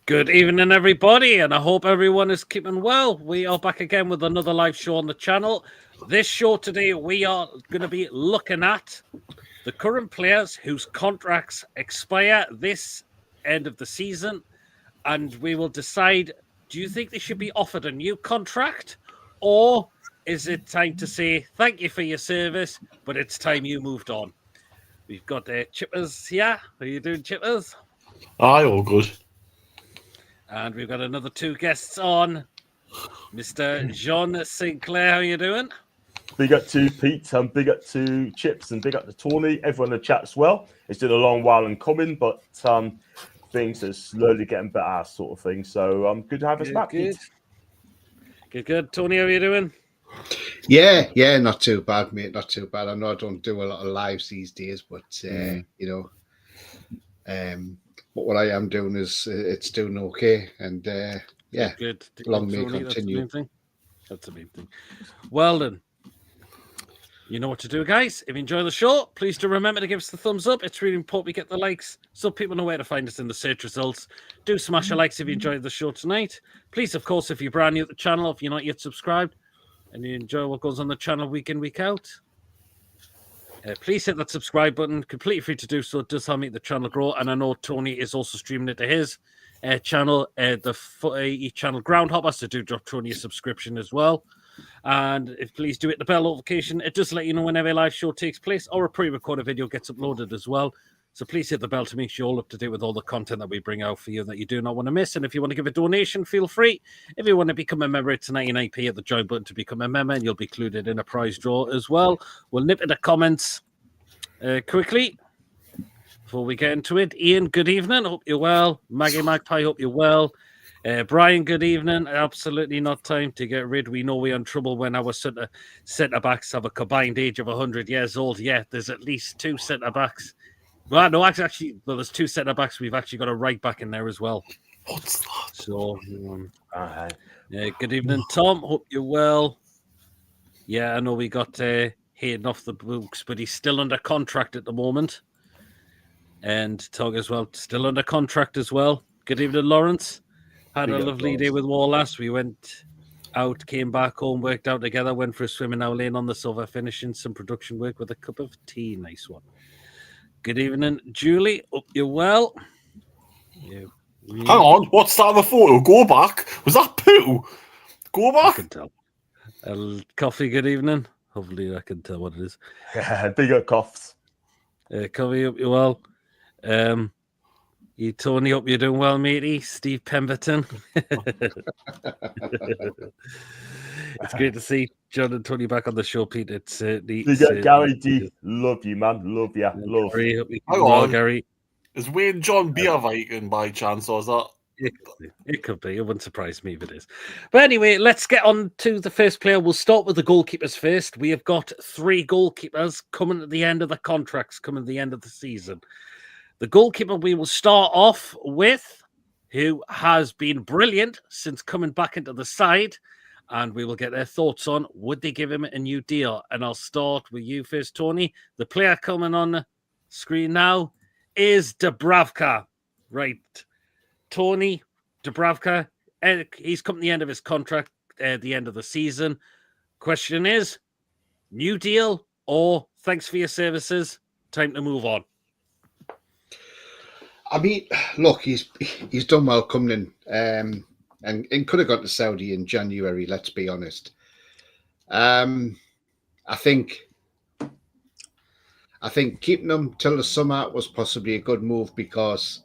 Good evening, everybody, and I hope everyone is keeping well. We are back again with another live show on the channel. This show today, we are going to be looking at the current players whose contracts expire this end of the season, and we will decide, do you think they should be offered a new contract, or is it time to say thank you for your service, but it's time you moved on? We've got Chippers here. How are you doing, Chippers? Aye, all good. And we've got another two guests on. Mr. John Sinclair, how are you doing? Big up to Pete, and big up to Chips, and big up to Tony. Everyone in the chat as well. It's been a long while in coming, but things are slowly getting better, sort of thing. So good to have us back, Pete. Good. Tony, how are you doing? Yeah, not too bad, mate. Not too bad. I know I don't do a lot of lives these days, but but what I am doing is it's doing okay, and good. Long may continue. That's the main thing. Well then, you know what to do, guys. If you enjoy the show, please do remember to give us the thumbs up. It's really important we get the likes so people know where to find us in the search results. Do smash a likes if you enjoyed the show tonight. Please, of course, if you're brand new at the channel, if you're not yet subscribed and you enjoy what goes on the channel week in, week out, please hit that subscribe button. Completely free to do so. It does help make the channel grow. And I know Tony is also streaming it to his channel, the Footy channel Groundhopper. So do drop Tony a subscription as well. And if please do hit the bell notification. It does let you know whenever a live show takes place or a pre-recorded video gets uploaded as well. So please hit the bell to make sure you're all up to date with all the content that we bring out for you that you do not want to miss. And if you want to give a donation, feel free. If you want to become a member, it's 99p at the join button to become a member, and you'll be included in a prize draw as well. We'll nip at the comments quickly before we get into it. Ian, good evening. Hope you're well. Maggie Magpie, hope you're well. Brian, good evening. Absolutely not time to get rid. We know we're in trouble when our centre backs have a combined age of 100 years old. Yeah, there's at least two centre backs. Well, no, actually, there's two centre backs. We've actually got a right back in there as well. What's that? So, good evening, Tom. Hope you're well. Yeah, I know we got Hayden off the books, but he's still under contract at the moment. And Tog as well, still under contract as well. Good evening, Lawrence. Had a lovely day with Wallace. We went out, came back home, worked out together, went for a swim in our lane on the sofa, finishing some production work with a cup of tea. Nice one. Good evening, Julie. Hope you're well. Hang on, what's that on the photo? Go back. Was that poo? Go back. I can tell. Coffee, good evening. Hopefully I can tell what it is. Bigger coughs. Coffee, hope you're well. You, Tony, hope you're doing well, matey. Steve Pemberton. It's great to see John and Tony back on the show, Pete. It's Gary D. Love you, man. Love you. Love. Gary, hope you're well, Gary. Is Wayne John Beer Viking by chance, or is that? It could be. It wouldn't surprise me if it is. But anyway, let's get on to the first player. We'll start with the goalkeepers first. We have got three goalkeepers coming at the end of the contracts, coming at the end of the season. The goalkeeper we will start off with, who has been brilliant since coming back into the side, and we will get their thoughts on, would they give him a new deal? And I'll start with you first, Tony. The player coming on the screen now is Dubravka. Right. Tony, Dubravka, he's come to the end of his contract at the end of the season. Question is, new deal or thanks for your services, time to move on? I mean, look, he's done well coming in, and could have gone to Saudi in January. Let's be honest. I think keeping him till the summer was possibly a good move because,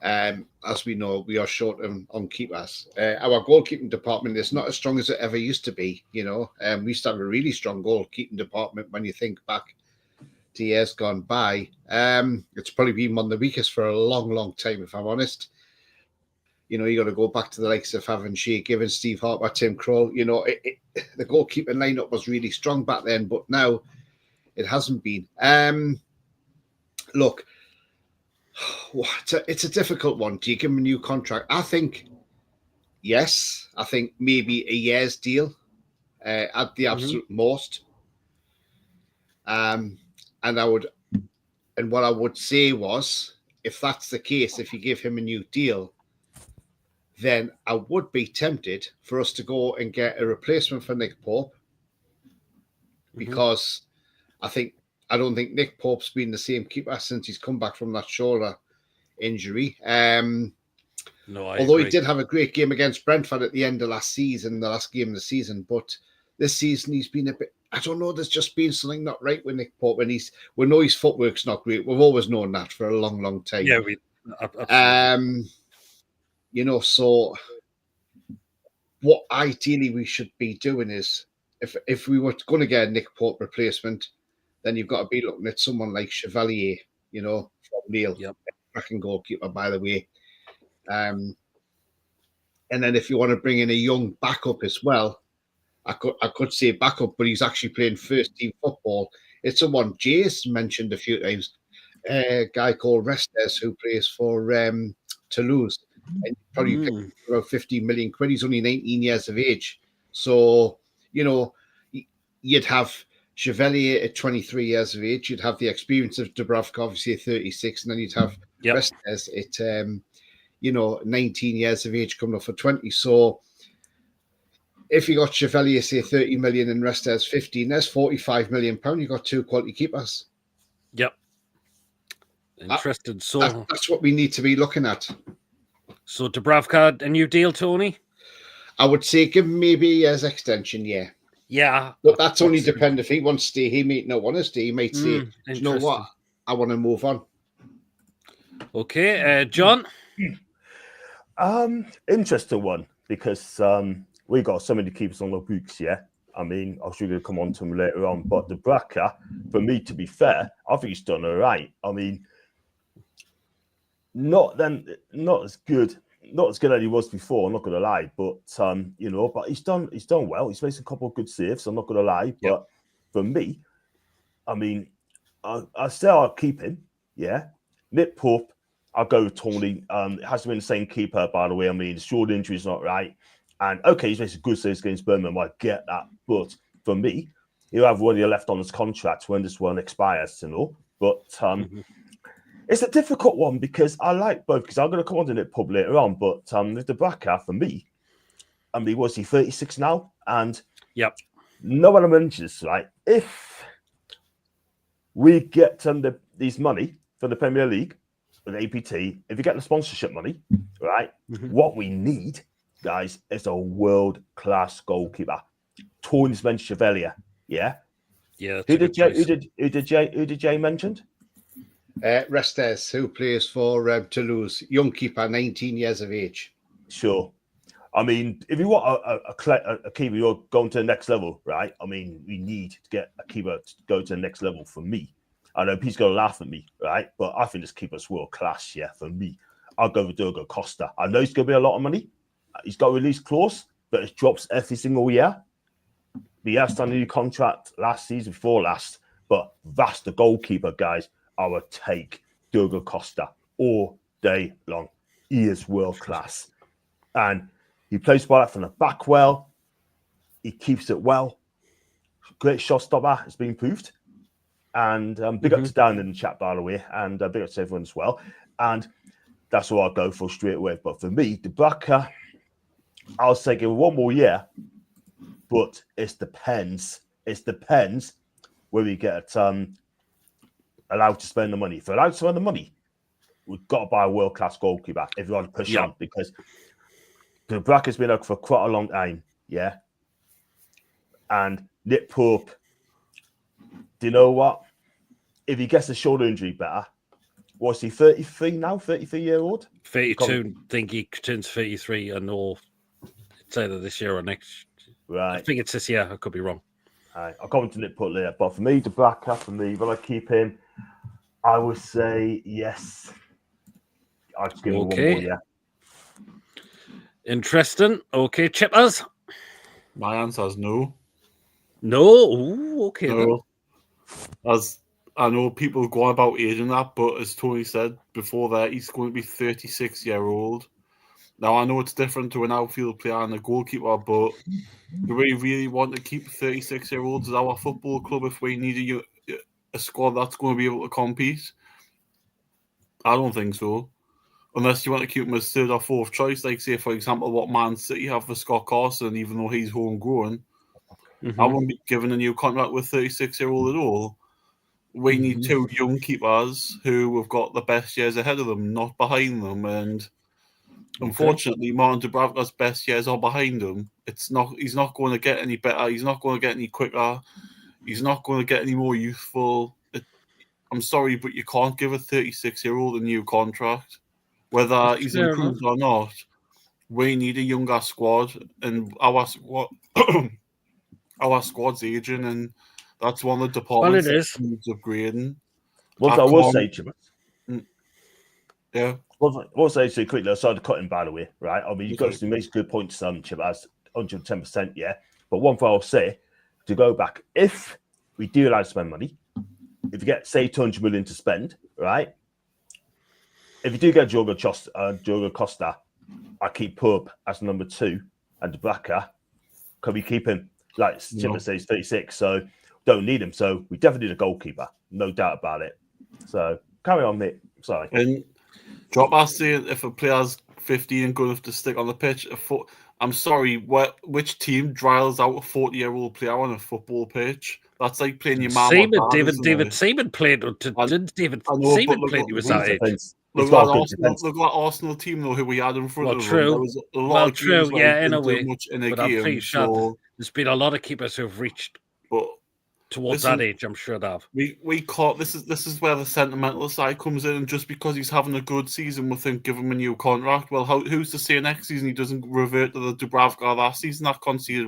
as we know, we are short on keepers. Our goalkeeping department is not as strong as it ever used to be. We used to have a really strong goalkeeping department when you think back to years gone by. It's probably been one of the weakest for a long, long time, if I'm honest. You got to go back to the likes of having Shea Given, Steve Harper, Tim Krul. The goalkeeping lineup was really strong back then, but now it hasn't been. Look, it's a difficult one. Do you give him a new contract? I think yes. I think maybe a year's deal at the absolute most. And what I would say was, if that's the case, if you give him a new deal, then I would be tempted for us to go and get a replacement for Nick Pope, because I don't think Nick Pope's been the same keeper since he's come back from that shoulder injury. No, although he did have a great game against Brentford at the end of last season, the last game of the season, but this season he's been a bit, I don't know, there's just been something not right with Nick Pope, and we know his footwork's not great. We've always known that for a long, long time. Yeah, absolutely. You know, so what ideally we should be doing is, if we were going to get a Nick Pope replacement, then you've got to be looking at someone like Chevalier, you know, from Neil, cracking goalkeeper, by the way. And then if you want to bring in a young backup as well, I could say backup, but he's actually playing first team football. It's someone Jay's mentioned a few times, a guy called Restes who plays for Toulouse. And probably picked about 15 million quid. He's only 19 years of age. So, you know, you'd have Chevalier at 23 years of age. You'd have the experience of Dubravka, obviously at 36. And then you'd have Restes at, 19 years of age coming up for 20. So if you got Chevalier, say 30 million and Restes 15, there's 45 million pounds. You've got two quality keepers. Yep. Interested. So that's what we need to be looking at. So Dubravka, a new deal, Tony? I would say give him maybe a year's extension, yeah. Yeah. But that's only depend if he wants to stay. He might not want to stay. He might say, you know what, I want to move on. Okay, John? Interesting one, because we got so many keepers on the books, yeah? I mean, I'm sure we're going to come on to him later on, but Dubravka, for me, to be fair, I think he's done all right. I mean, not as good as he was before, I'm not gonna lie, but but he's done well. He's made a couple of good saves, I'm not gonna lie. But for me, I mean, I still I'll keep him, yeah. Nick Pope, I'll go with Tony. It hasn't been the same keeper, by the way. I mean, the short injury is not right. And okay, he's made some good saves against Birmingham, I get that. But for me, he'll have 1 year left on his contract when this one expires, But it's a difficult one because I like both, because I'm going to come on to Nick Pope later on. But with Dubravka, for me, I mean, was he 36 now? And no one mentions, right? If we get these money for the Premier League with APT, if you get the sponsorship money, right, what we need, guys, is a world-class goalkeeper. Tony's mentioned Chevalier, yeah? Yeah. Who did Jay mentioned? Restes, who plays for Toulouse, young keeper, 19 years of age. Sure. I mean, if you want a keeper, you're going to the next level, right? I mean, we need to get a keeper to go to the next level for me. I know Pete's going to laugh at me, right? But I think this keeper's world class, yeah, for me. I'll go with Diogo Costa. I know he's going to be a lot of money. He's got a release clause, but it drops every single year. He has done a new contract last season, before last, but that's the goalkeeper, guys. I would take Diogo Costa all day long. He is world class. And he plays well from the back well. He keeps it well. Great shot stopper. It's been proved. And big up to Dan in the chat, by the way. And big up to everyone as well. And that's what I'll go for straight away. But for me, Dubravka, I'll say give it 1 more year. But it depends. It depends where we get allowed to spend the money. If we're allowed to spend the money, we've got to buy a world-class goalkeeper if we want to push on, because Dubravka's been out for quite a long time, yeah? And Nick Pope, do you know what? If he gets a shoulder injury better, what's he, 33 now? 33-year-old? 32, I think he turns 33, I know it's either this year or next. Right. I think it's this year, I could be wrong. I'll go into Nick Pope later, but for me, Dubravka, will I keep him? I would say yes. I'll just give him 1 more year. Interesting. Okay, Chippers? My answer is no. No? Ooh, okay. No. As I know people go on about age and that, but as Tony said before that, he's going to be 36-year-old. Now, I know it's different to an outfield player and a goalkeeper, but do we really want to keep 36-year-olds as our football club if we need a squad that's going to be able to compete? I don't think so. unless you want to keep him as third or fourth choice, like say for example what Man City have for Scott Carson, even though he's homegrown. I won't be given a new contract with 36-year-old at all. We need two young keepers who have got the best years ahead of them, not behind them. And unfortunately, Martin Dubravka's best years are behind him. He's not going to get any better. He's not going to get any quicker. He's not going to get any more youthful. I'm sorry, but you can't give a 36-year-old a new contract, whether he's improved or not. We need a younger squad, and our squad's aging, and that's one of the departments that needs upgrading. What I will say, Jim. Yeah. What I'll say to you quickly, I started cutting by the way, right? I mean, you've got some good points, Chip, as 110%, yeah. But one thing I'll say, to go back, if we do like to spend money, if you get, say, 200 million to spend, right? If you do get Diogo Costa, I keep Pope as number 2 and Dubravka. Can we keep him? Like Chip says, 36, so don't need him. So we definitely need a goalkeeper, no doubt about it. So carry on, mate. Sorry. And drop us saying if a player's 15 and good enough to stick on the pitch, I'm sorry, which team drives out a 40-year-old player on a football pitch? That's like playing your mum. David Seaman played. Didn't David Seaman play? He was that age. Look at Arsenal team though, who we had in front of them. There was a lot of games where in a way. much in a but game. I'm pretty sure there's been a lot of keepers who've reached towards that age. I'm sure they have. We caught this is where the sentimental side comes in, and just because he's having a good season, we think give him a new contract. Well, who's to say next season he doesn't revert to the Dubravka last season that conceded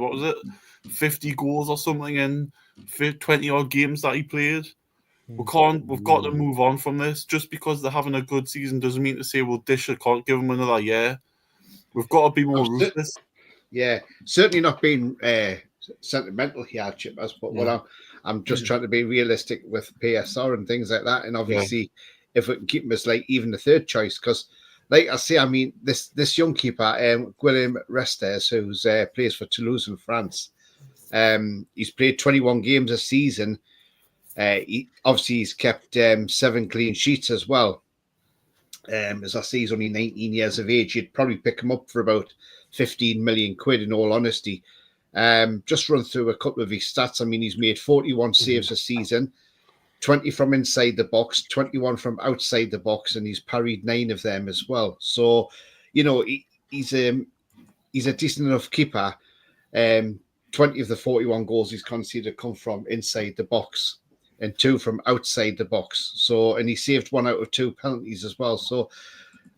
50 goals or something in 20 odd games that he played. We've got to move on from this. Just because they're having a good season doesn't mean to say, well, Disher can't give him another year. We've got to be more ruthless. Yeah, certainly not being sentimental here, Chip. But what I'm just trying to be realistic with PSR and things like that. And obviously, if we can keep him as like even the third choice, because like I say, I mean, this young keeper, Guillaume Restes, who's plays for Toulouse in France, he's played 21 games a season. He's kept 7 clean sheets as well. As I say, he's only 19 years of age. You'd probably pick him up for about 15 million quid, in all honesty. Just run through a couple of his stats. I mean, he's made 41 saves a season, 20 from inside the box, 21 from outside the box, and he's parried 9 of them as well. So, you know, he's a decent enough keeper. 20 of the 41 goals he's conceded come from inside the box, and 2 from outside the box. So, and he saved 1 out of 2 penalties as well. So,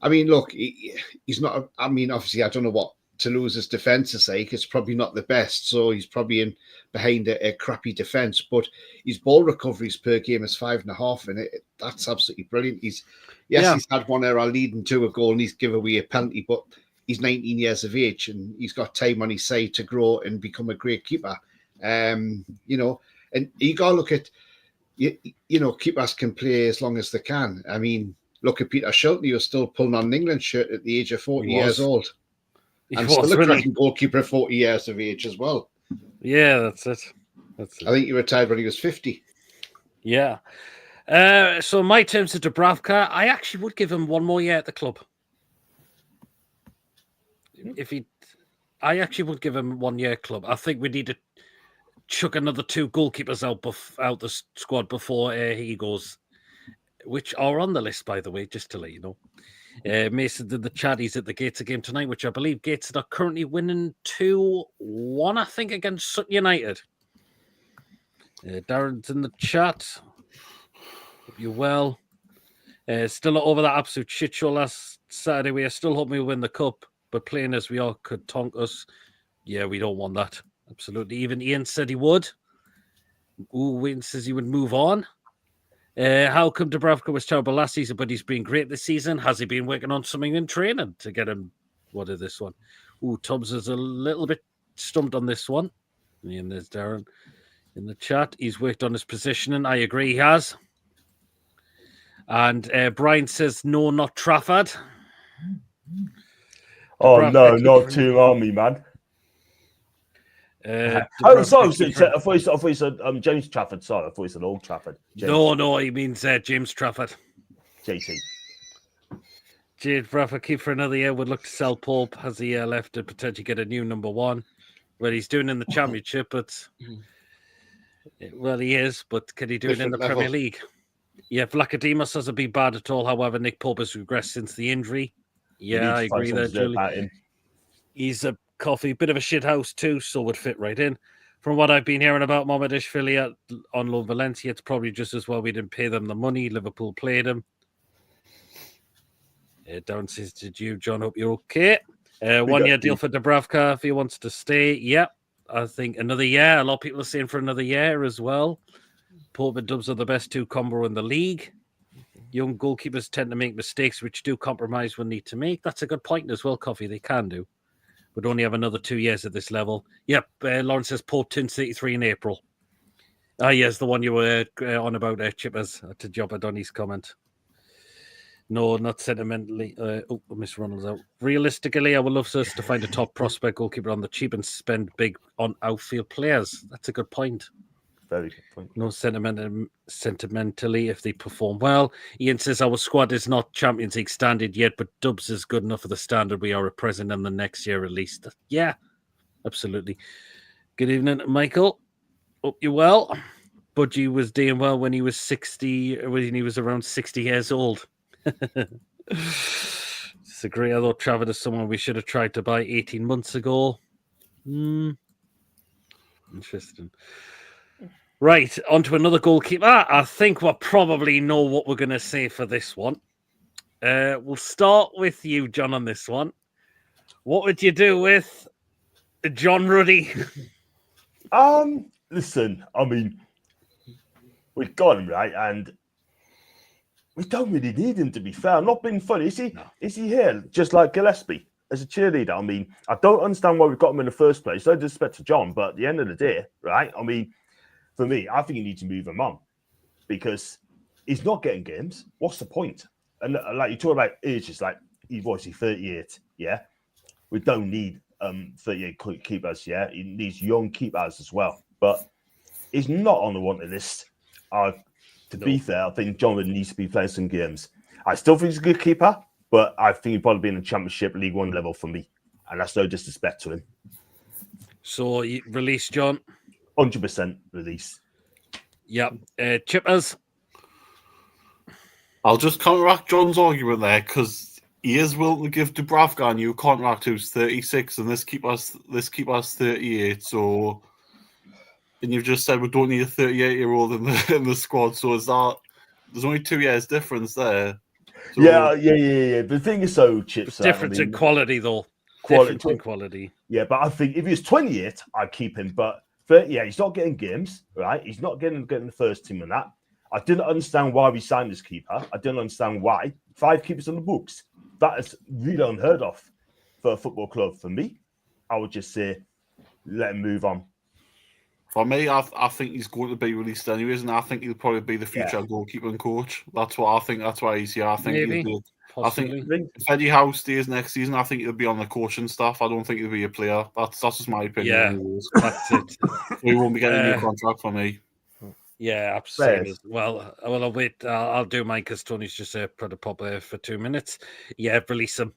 I mean, look, he's not. I mean, obviously, I don't know what Toulouse's defence is like. It's probably not the best. So he's probably behind a crappy defence. But his ball recoveries per game is 5.5, and that's absolutely brilliant. He's had 1 error leading to a goal, and he's given away a penalty. But he's 19 years of age, and he's got time on his side to grow and become a great keeper. You know, and you got to look at. You know, keepers can play as long as they can. I mean, look at Peter Shilton, who was still pulling on an England shirt at the age of 40 years old. And still a cracking goalkeeper at 40 years of age as well. Yeah, that's it. I think he retired when he was 50. Yeah. So my terms of Dubravka, I actually would give him 1 more year at the club. I actually would give him 1 year club. I think we need to chuck another 2 goalkeepers out the squad before he goes, which are on the list, by the way, just to let you know. Mason did the chat. He's at the Gateshead game tonight, which I believe Gateshead are currently winning 2-1, I think, against Sutton United. Darren's in the chat. Hope you're well. Still over that absolute shit show last Saturday. We are still hoping we win the cup, but playing as we are could tonk us. Yeah, we don't want that. Absolutely. Even Ian said he would. Wayne says he would move on. How come Dubravka was terrible last season, but he's been great this season? Has he been working on something in training to get him? What is this one? Tubbs is a little bit stumped on this one. And there's Darren in the chat. He's worked on his positioning. I agree he has. And Brian says, no, not Trafford. Oh, no, not too army, man. Sorry. I thought you said James Trafford. Sorry, I thought you said Old Trafford. No, he means James Trafford. JT. Jade Bradford keep for another year. Would look to sell Pope. Has a year left to potentially get a new number one. Well, he's doing in the Championship, but well, he is. But can he do it in Different the level. Premier League? Yeah, Vlachodimos hasn't been bad at all. However, Nick Pope has regressed since the injury. We need Yeah, to I find agree something there, to say Julie. about him. He's a coffee, bit of a shit house too, so would fit right in. From what I've been hearing about Mohamedashvili on loan Valencia, it's probably just as well we didn't pay them the money. Liverpool played him. Darren says, did you, John? Hope you're okay. 1 year deal for Dubravka if he wants to stay. Yep. I think another year. A lot of people are saying for another year as well. Pope and Dubs are the best two combo in the league. Young goalkeepers tend to make mistakes which do compromise when need to make. That's a good point as well, Coffee. They can do. Would only have another 2 years at this level. Yep. Lawrence says Pope turns 33 in April. Ah, yes, the one you were on about, Chippers, to Job Adoni's comment. No, not sentimentally. Miss Ronald's out. Realistically, I would love us to find a top prospect goalkeeper on the cheap and spend big on outfield players. That's a good point. Very good point. No sentimentally if they perform well. Ian says our squad is not Champions League standard yet, but Dubs is good enough for the standard we are at present and the next year at least. Yeah, absolutely. Good evening, Michael. Hope you're well. Budgie was doing well when he was 60, when he was around 60 years old. Disagree. I thought Trafford is someone we should have tried to buy 18 months ago. Interesting. Right, on to another goalkeeper. I think we'll probably know what we're going to say for this one. We'll start with you, John, on this one. What would you do with John Ruddy? Listen, I mean, we've got him, right? And we don't really need him, to be fair. I'm not being funny. Is he? No. Is he here just like Gillespie as a cheerleader? I mean, I don't understand why we've got him in the first place. No disrespect to John, but at the end of the day, right? I mean, for me, I think you need to move him on because he's not getting games. What's the point? And like you talk about ages, like he's obviously 38. Yeah, we don't need 38 keepers. Yeah, he needs young keepers as well. But he's not on the wanted list. To be fair, I think John Ruddy needs to be playing some games. I still think he's a good keeper, but I think he'd probably be in the Championship League One level for me, and that's no disrespect to him. So you release John. 100% release. Yep. Chippers. I'll just counteract John's argument there because he is willing to give Dubravka a new contract who's 36 and this keeper's 38. So, and you've just said we don't need a 38-year-old in the squad. So is that there's only 2 years difference there? So, Yeah. The thing is, so Chips. Difference in quality, though. Quality. Difference in quality. Yeah, but I think if he was 28, I'd keep him. But 30, yeah, he's not getting games, right? He's not getting the first team and that. I didn't understand why we signed this keeper. I didn't understand why. 5 keepers on the books. That is really unheard of for a football club. For me, I would just say let him move on. For me, I think he's going to be released anyways, and I think he'll probably be the future goalkeeping coach. That's what I think. That's why he's here. I think Maybe. he'll be. Possibly. I think if Eddie Howe stays next season, I think he'll be on the coaching staff. I don't think he'll be a player. That's just my opinion. Yeah. Anyways. That's it. We won't be getting a new contract for me. Yeah, absolutely. Well, I'll wait. I'll do mine because Tony's just put a pop there for 2 minutes. Yeah, release him.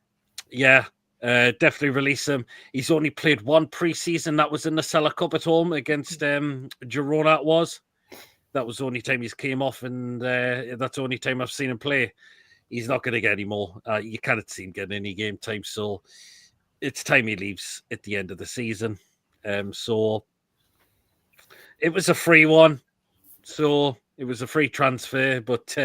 Yeah, definitely release him. He's only played one pre-season. That was in the Cellar Cup at home against Girona. That was the only time he's came off, and that's the only time I've seen him play. He's not going to get any more. You can't see him getting any game time, so it's time he leaves at the end of the season. So it was a free one. So it was a free transfer, but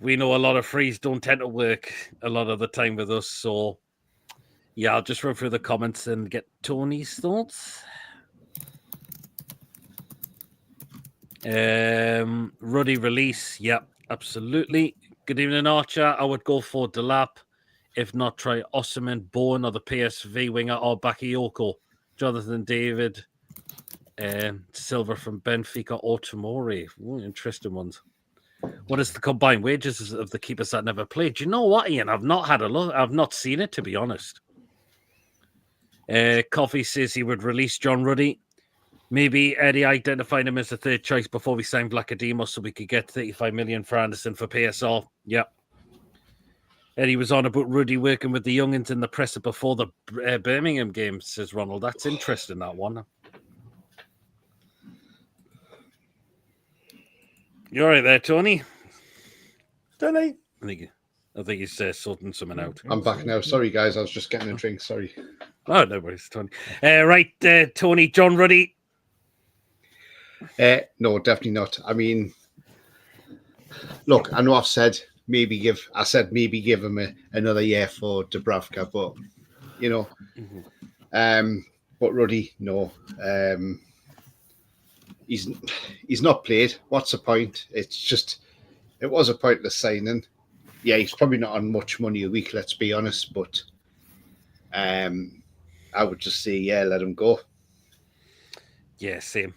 we know a lot of frees don't tend to work a lot of the time with us. So yeah, I'll just run through the comments and get Tony's thoughts. Ruddy release. Yep, absolutely. Good evening, Archer. I would go for Delap. If not, try Osimhen, Bowen, or the PSV winger, or Bakayoko. Jonathan David. Silver from Benfica or Tomori. Ooh, interesting ones. What is the combined wages of the keepers that never played? Do you know what, Ian? I've not had a look. I've not seen it, to be honest. Coffee says he would release John Ruddy. Maybe Eddie identified him as the third choice before we signed Vlachodimos so we could get 35 million for Anderson for PSR. Yep. Eddie was on about Rudy working with the youngins in the presser before the Birmingham game, says Ronald. That's interesting, that one. You all right there, Tony? Tony? I think he's sorting something out. I'm back now. Sorry, guys. I was just getting a drink. Sorry. Oh, no worries, Tony. Right, Tony, John Ruddy. No, definitely not. I mean, look, I know I've said maybe give him another year for Dubravka, but you know, but Ruddy, no, he's not played. What's the point? It's just it was a pointless signing. Yeah, he's probably not on much money a week. Let's be honest, but I would just say, yeah, let him go. Yeah, same.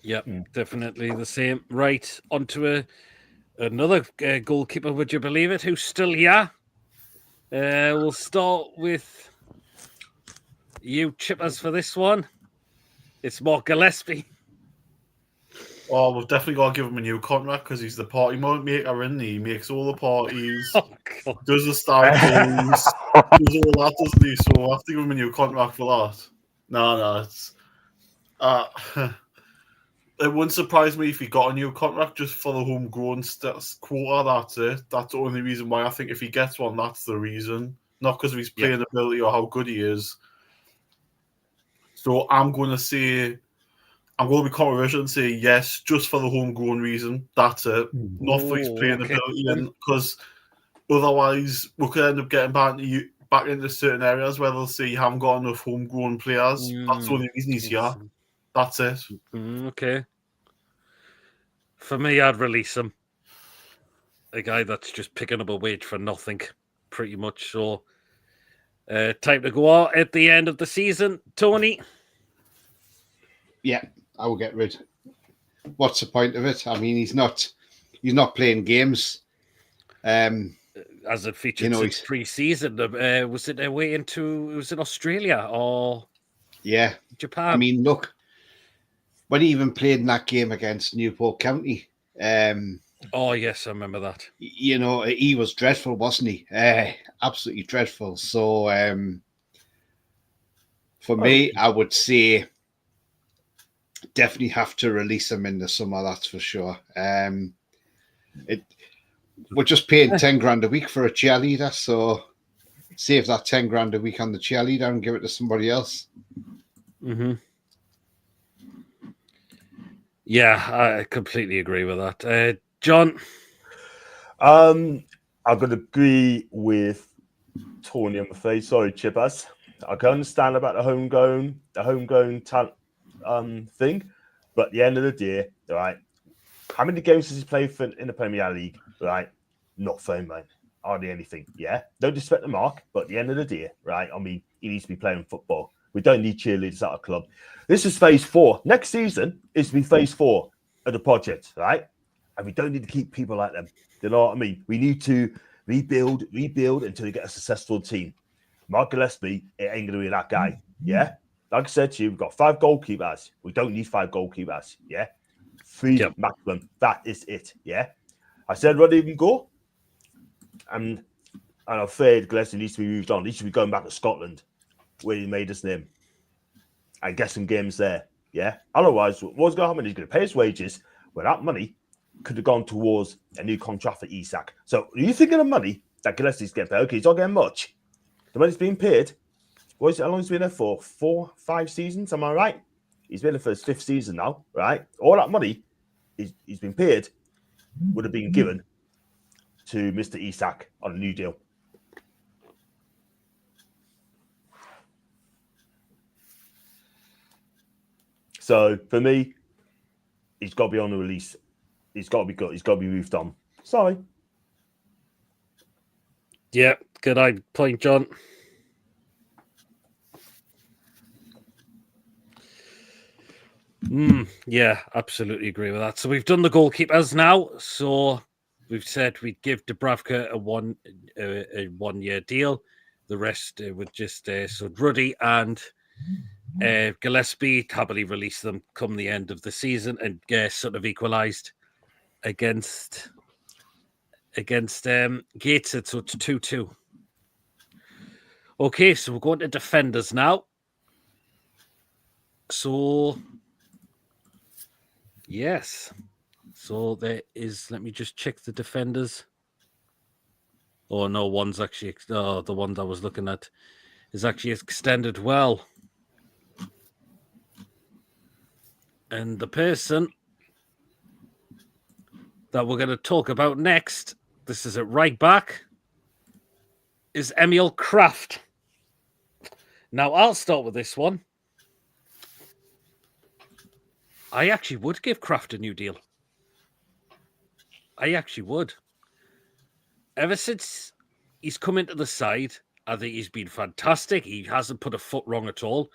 Yep, definitely the same. Right, on to another goalkeeper, would you believe it, who's still here. We'll start with you, Chippers, for this one. It's Mark Gillespie. Oh, we've definitely got to give him a new contract because he's the party maker, and he makes all the parties, does the style things, does all that, doesn't he? So we'll have to give him a new contract for that. No, it's... it wouldn't surprise me if he got a new contract just for the homegrown quota. That's it. That's the only reason why I think if he gets one, that's the reason. Not because of his playing ability or how good he is. So I'm going to be controversial and say yes, just for the homegrown reason. That's it. Not for his playing ability, because otherwise we could end up getting back into certain areas where they'll say you haven't got enough homegrown players. That's the only reason he's here. That's it. Okay. For me, I'd release him. A guy that's just picking up a wage for nothing, pretty much. So, time to go out at the end of the season. Tony? Yeah, I will get rid. What's the point of it? I mean, he's not playing games. As it featured since pre-season, was it away it was in Australia or Japan? I mean, look, when he even played in that game against Newport County. Oh yes, I remember that. You know, he was dreadful, wasn't he? Absolutely dreadful. So for me, I would say definitely have to release him in the summer. That's for sure. We're just paying 10 grand a week for a cheerleader, so save that 10 grand a week on the cheerleader and give it to somebody else. Yeah, I completely agree with that. John? I'm going to agree with Tony, I'm afraid. Sorry, Chippers. I can understand about the homegrown talent thing, but at the end of the day, right, how many games does he play for in the Premier League? Right, not very many, hardly anything. Yeah, don't disrespect the mark, but at the end of the day, right, I mean, he needs to be playing football. We don't need cheerleaders at our club. This is phase 4. Next season is to be phase 4 of the project, right? And we don't need to keep people like them. You know what I mean? We need to rebuild until we get a successful team. Mark Gillespie, it ain't going to be that guy. Yeah? Like I said to you, we've got 5 goalkeepers. We don't need 5 goalkeepers. Yeah? 3 maximum. That is it. Yeah? I said, rather even go. And I'm afraid Gillespie needs to be moved on. He should be going back to Scotland, where he made his name, and get some games there. Yeah. Otherwise, what's going to happen? He's going to pay his wages. Well, that money could have gone towards a new contract for Isak. So, are you thinking of money that Gillespie's getting paid? Okay, he's not getting much. The money's being paid. What is it? How long has he been there for? 4, 5 seasons? Am I right? He's been there for his 5th season now, right? All that money he's been paid would have been given to Mr. Isak on a new deal. So for me, he's got to be on the release. He's got to be good. He's got to be moved on. Sorry. Yeah, good point, John. Yeah, absolutely agree with that. So we've done the goalkeepers now. So we've said we'd give Dubravka a 1-year deal. The rest would just so Ruddy and Gillespie happily release them come the end of the season and sort of equalised against against Gateshead, so it's 2-2. Okay, so we're going to defenders now. So, yes. So there is, let me just check the defenders. Oh, no, one's actually, the one I was looking at is actually extended well. And the person that we're going to talk about next, this is at right back, is Emil Kraft. Now, I'll start with this one. I actually would give Kraft a new deal. I actually would. Ever since he's come into the side, I think he's been fantastic. He hasn't put a foot wrong at all.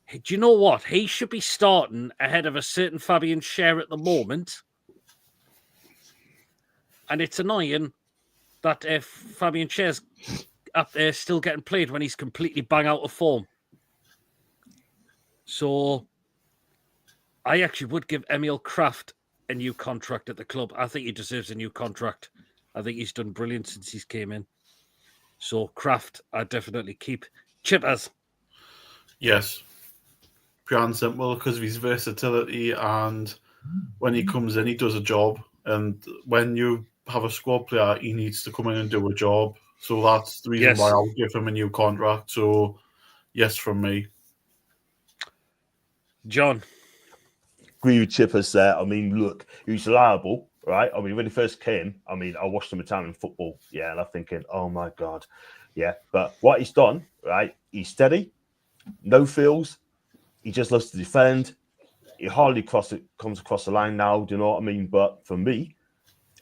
Hey, do you know what? He should be starting ahead of a certain Fabian Schär at the moment. And it's annoying that if Fabian Schär's up there still getting played when he's completely bang out of form. So I actually would give Emil Kraft a new contract at the club. I think he deserves a new contract. I think he's done brilliant since he's came in. So Kraft, I definitely keep. Chippers. Yes. Pure and simple, because of his versatility, and when he comes in, he does a job. And when you have a squad player, he needs to come in and do a job. So that's the reason why I'll give him a new contract. So, yes, from me. John. Agree with Chippers there. I mean, look, he was reliable, right? I mean, when he first came, I mean, I watched him Italian football, yeah, and I'm thinking, oh my God, yeah. But what he's done, right? He's steady, no feels. He just loves to defend. He hardly comes across the line now. Do you know what I mean? But for me,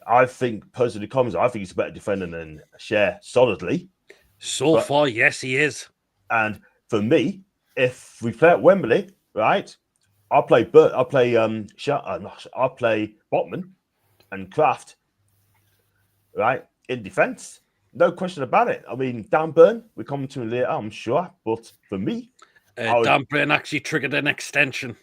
I think personally, I think he's a better defender than Schär solidly. So far, yes, he is. And for me, if we play at Wembley, right? I'll play Botman and Kraft, right, in defence. No question about it. I mean, Dan Burn, we're coming to him later, I'm sure. But for me, Dan Burn actually triggered an extension.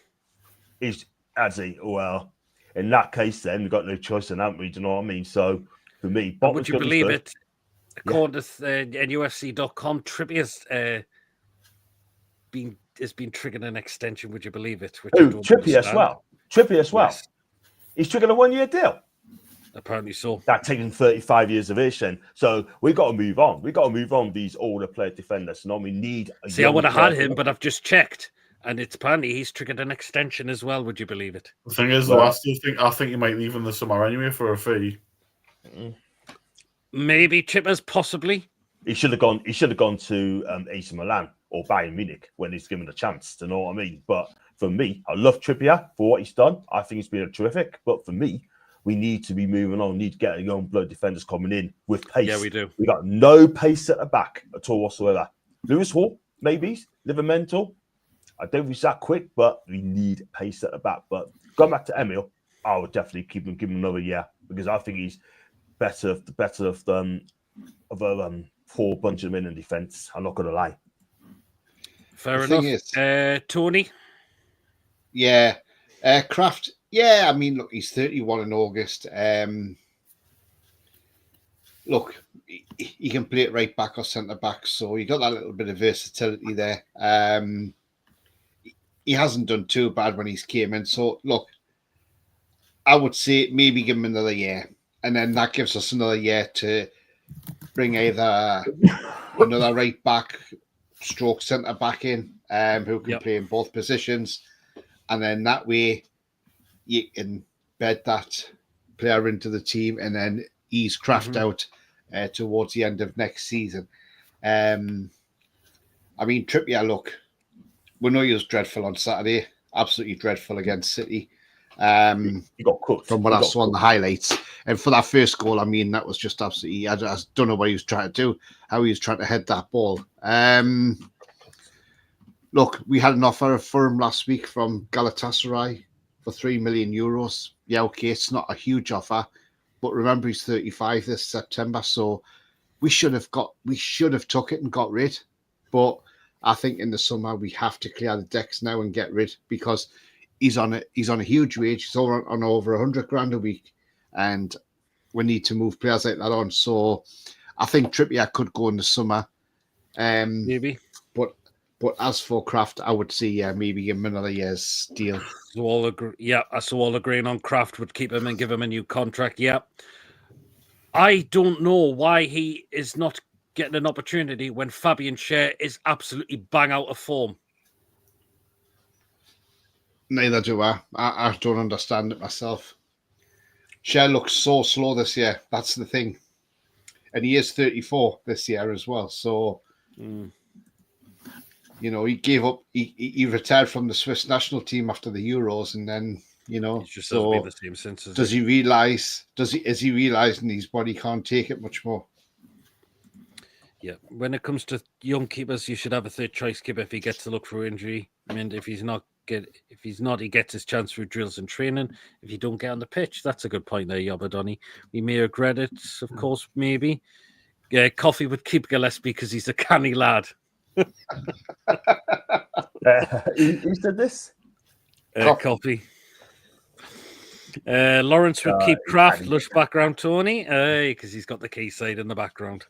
Well, in that case, then we've got no choice in that, do you know what I mean? So for me, would you believe it? According to NUFC.com, Trippier's has been triggering an extension. Would you believe it? Trippier as well. Yes. He's triggered a 1-year deal. Apparently so. That taking 35 years of age then. So we got to move on. We got to move on these older player defenders. No, we need. I would have had him, but I've just checked, and it's apparently he's triggered an extension as well. Would you believe it? The thing is, though, I think he might leave in the summer anyway for a fee. Maybe Chippers, possibly. He should have gone. He should have gone to AC Milan or Bayern Munich when he's given a chance. To know what I mean? But for me, I love Trippier for what he's done. I think he's been terrific. But for me, we need to be moving on. We need to get young blood defenders coming in with pace. Yeah, we do. We got no pace at the back at all whatsoever. Lewis Hall, maybe Livermental. I don't think he's that quick, but we need pace at the back. But going back to Emil, I would definitely give him another year because I think he's better of four bunch of men in defence. I'm not going to lie. Fair enough. Tony? Yeah. Kraft, yeah, I mean, look, he's 31 in August. Look, he can play it right back or centre back, so you got that little bit of versatility there. He hasn't done too bad when he's came in. So, look, I would say maybe give him another year, and then that gives us another year to bring either another right back stroke centre back in who can play in both positions. And then that way you can bed that player into the team and then ease Kraft out towards the end of next season. I mean, Trippier, look, we know he was dreadful on Saturday. Absolutely dreadful against City. He got cooked. From what I saw on the highlights. And for that first goal, I mean, that was just absolutely... I don't know what he was trying to do, how he was trying to head that ball. Look, we had an offer for him last week from Galatasaray for €3 million. Yeah, okay, it's not a huge offer, but remember he's 35 this September, so we should have took it and got rid. But I think in the summer we have to clear the decks now and get rid because he's on a huge wage. He's on over 100 grand a week, and we need to move players like that on. So I think Trippier could go in the summer. Maybe. But as for Kraft, I would see maybe give him another year's deal. So all agree. Yeah, so all agreeing on Kraft would keep him and give him a new contract. Yeah. I don't know why he is not getting an opportunity when Fabian Schär is absolutely bang out of form. Neither do I. I don't understand it myself. Schär looks so slow this year. That's the thing. And he is 34 this year as well. So, you know, he gave up. He retired from the Swiss national team after the Euros, and then, you know, He just hasn't been the same since. does he realize? Is he realizing his body can't take it much more? Yeah, when it comes to young keepers, you should have a third choice keeper if he gets to look for injury. I mean, if he's not, he gets his chance through drills and training. If you don't get on the pitch, that's a good point there, Yabadoni. We may regret it, of course, maybe. Yeah, Coffee would keep Gillespie because he's a canny lad. Who said this? Coffee. Lawrence would keep Kraft, lush background Tony, because he's got the Quayside in the background.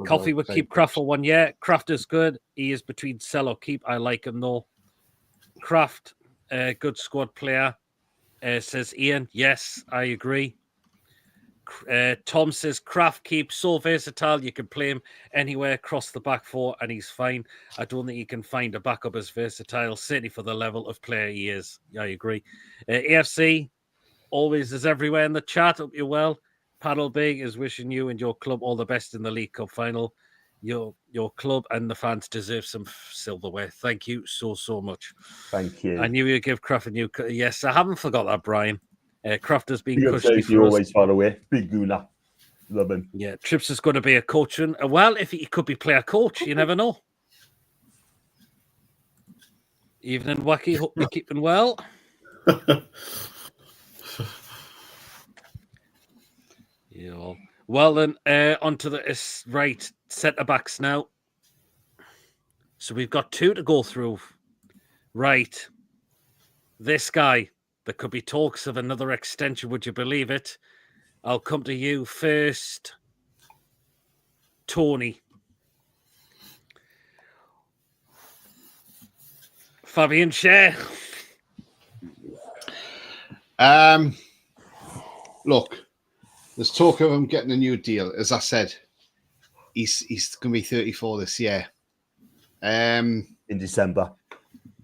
Coffee would keep Kraft for 1 year. Kraft is good. He is between sell or keep. I like him though. Kraft, good squad player. Says Ian. Yes, I agree. Tom says Kraft keep, so versatile. You can play him anywhere across the back four and he's fine. I don't think you can find a backup as versatile, certainly for the level of player he is. Yeah, I agree. AFC always is everywhere in the chat. Hope you're well. Paddle Big is wishing you and your club all the best in the League Cup final. Your club and the fans deserve some silverware. Thank you so much. Thank you. I knew you'd give Kraft a new. Yes, I haven't forgot that, Brian. Kraft has been Big cushy you for us. always find a way. Big Guna. Love him. Yeah, Trips is going to be a coach. And, well, if he could be player coach, you never know. Evening, Wacky. Hope you're keeping well. Yeah. Well, then, on to the right centre backs now. So we've got two to go through. Right. This guy, there could be talks of another extension. Would you believe it? I'll come to you first. Tony. Fabian Schär. Look, there's talk of him getting a new deal. As I said, he's going to be 34 this year. In December.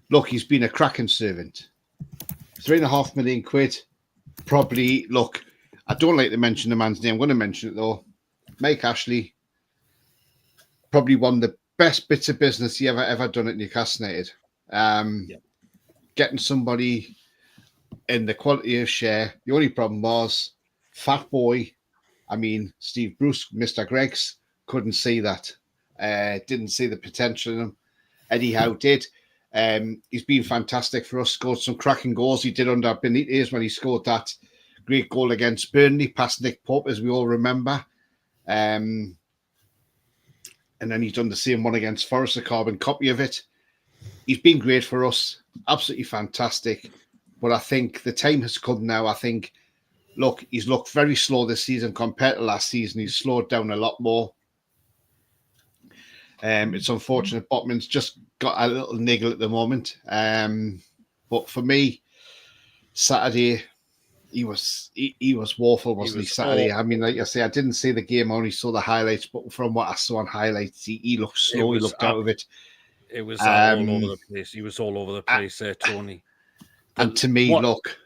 Look, he's been a cracking servant. 3.5 million quid. Probably, look, I don't like to mention the man's name. I'm going to mention it though. Mike Ashley. Probably one of the best bits of business he ever done at Newcastle United. Getting somebody in the quality of Schär. The only problem was Fat Boy. I mean, Steve Bruce, Mr. Greggs, couldn't see that. Didn't see the potential in him. Eddie Howe did. He's been fantastic for us. Scored some cracking goals. He did under Benitez when he scored that great goal against Burnley past Nick Pope, as we all remember. And then he's done the same one against Forest, a carbon copy of it. He's been great for us. Absolutely fantastic. But I think the time has come now. I think, look, he's looked very slow this season compared to last season. He's slowed down a lot more. It's unfortunate. Botman's just got a little niggle at the moment. But for me, Saturday, he was woeful, wasn't he? Saturday. I mean, like I say, I didn't see the game. I only saw the highlights. But from what I saw on highlights, he looked slow. He looked out of it. It was all over the place. He was all over the place there, Tony. And to me, look,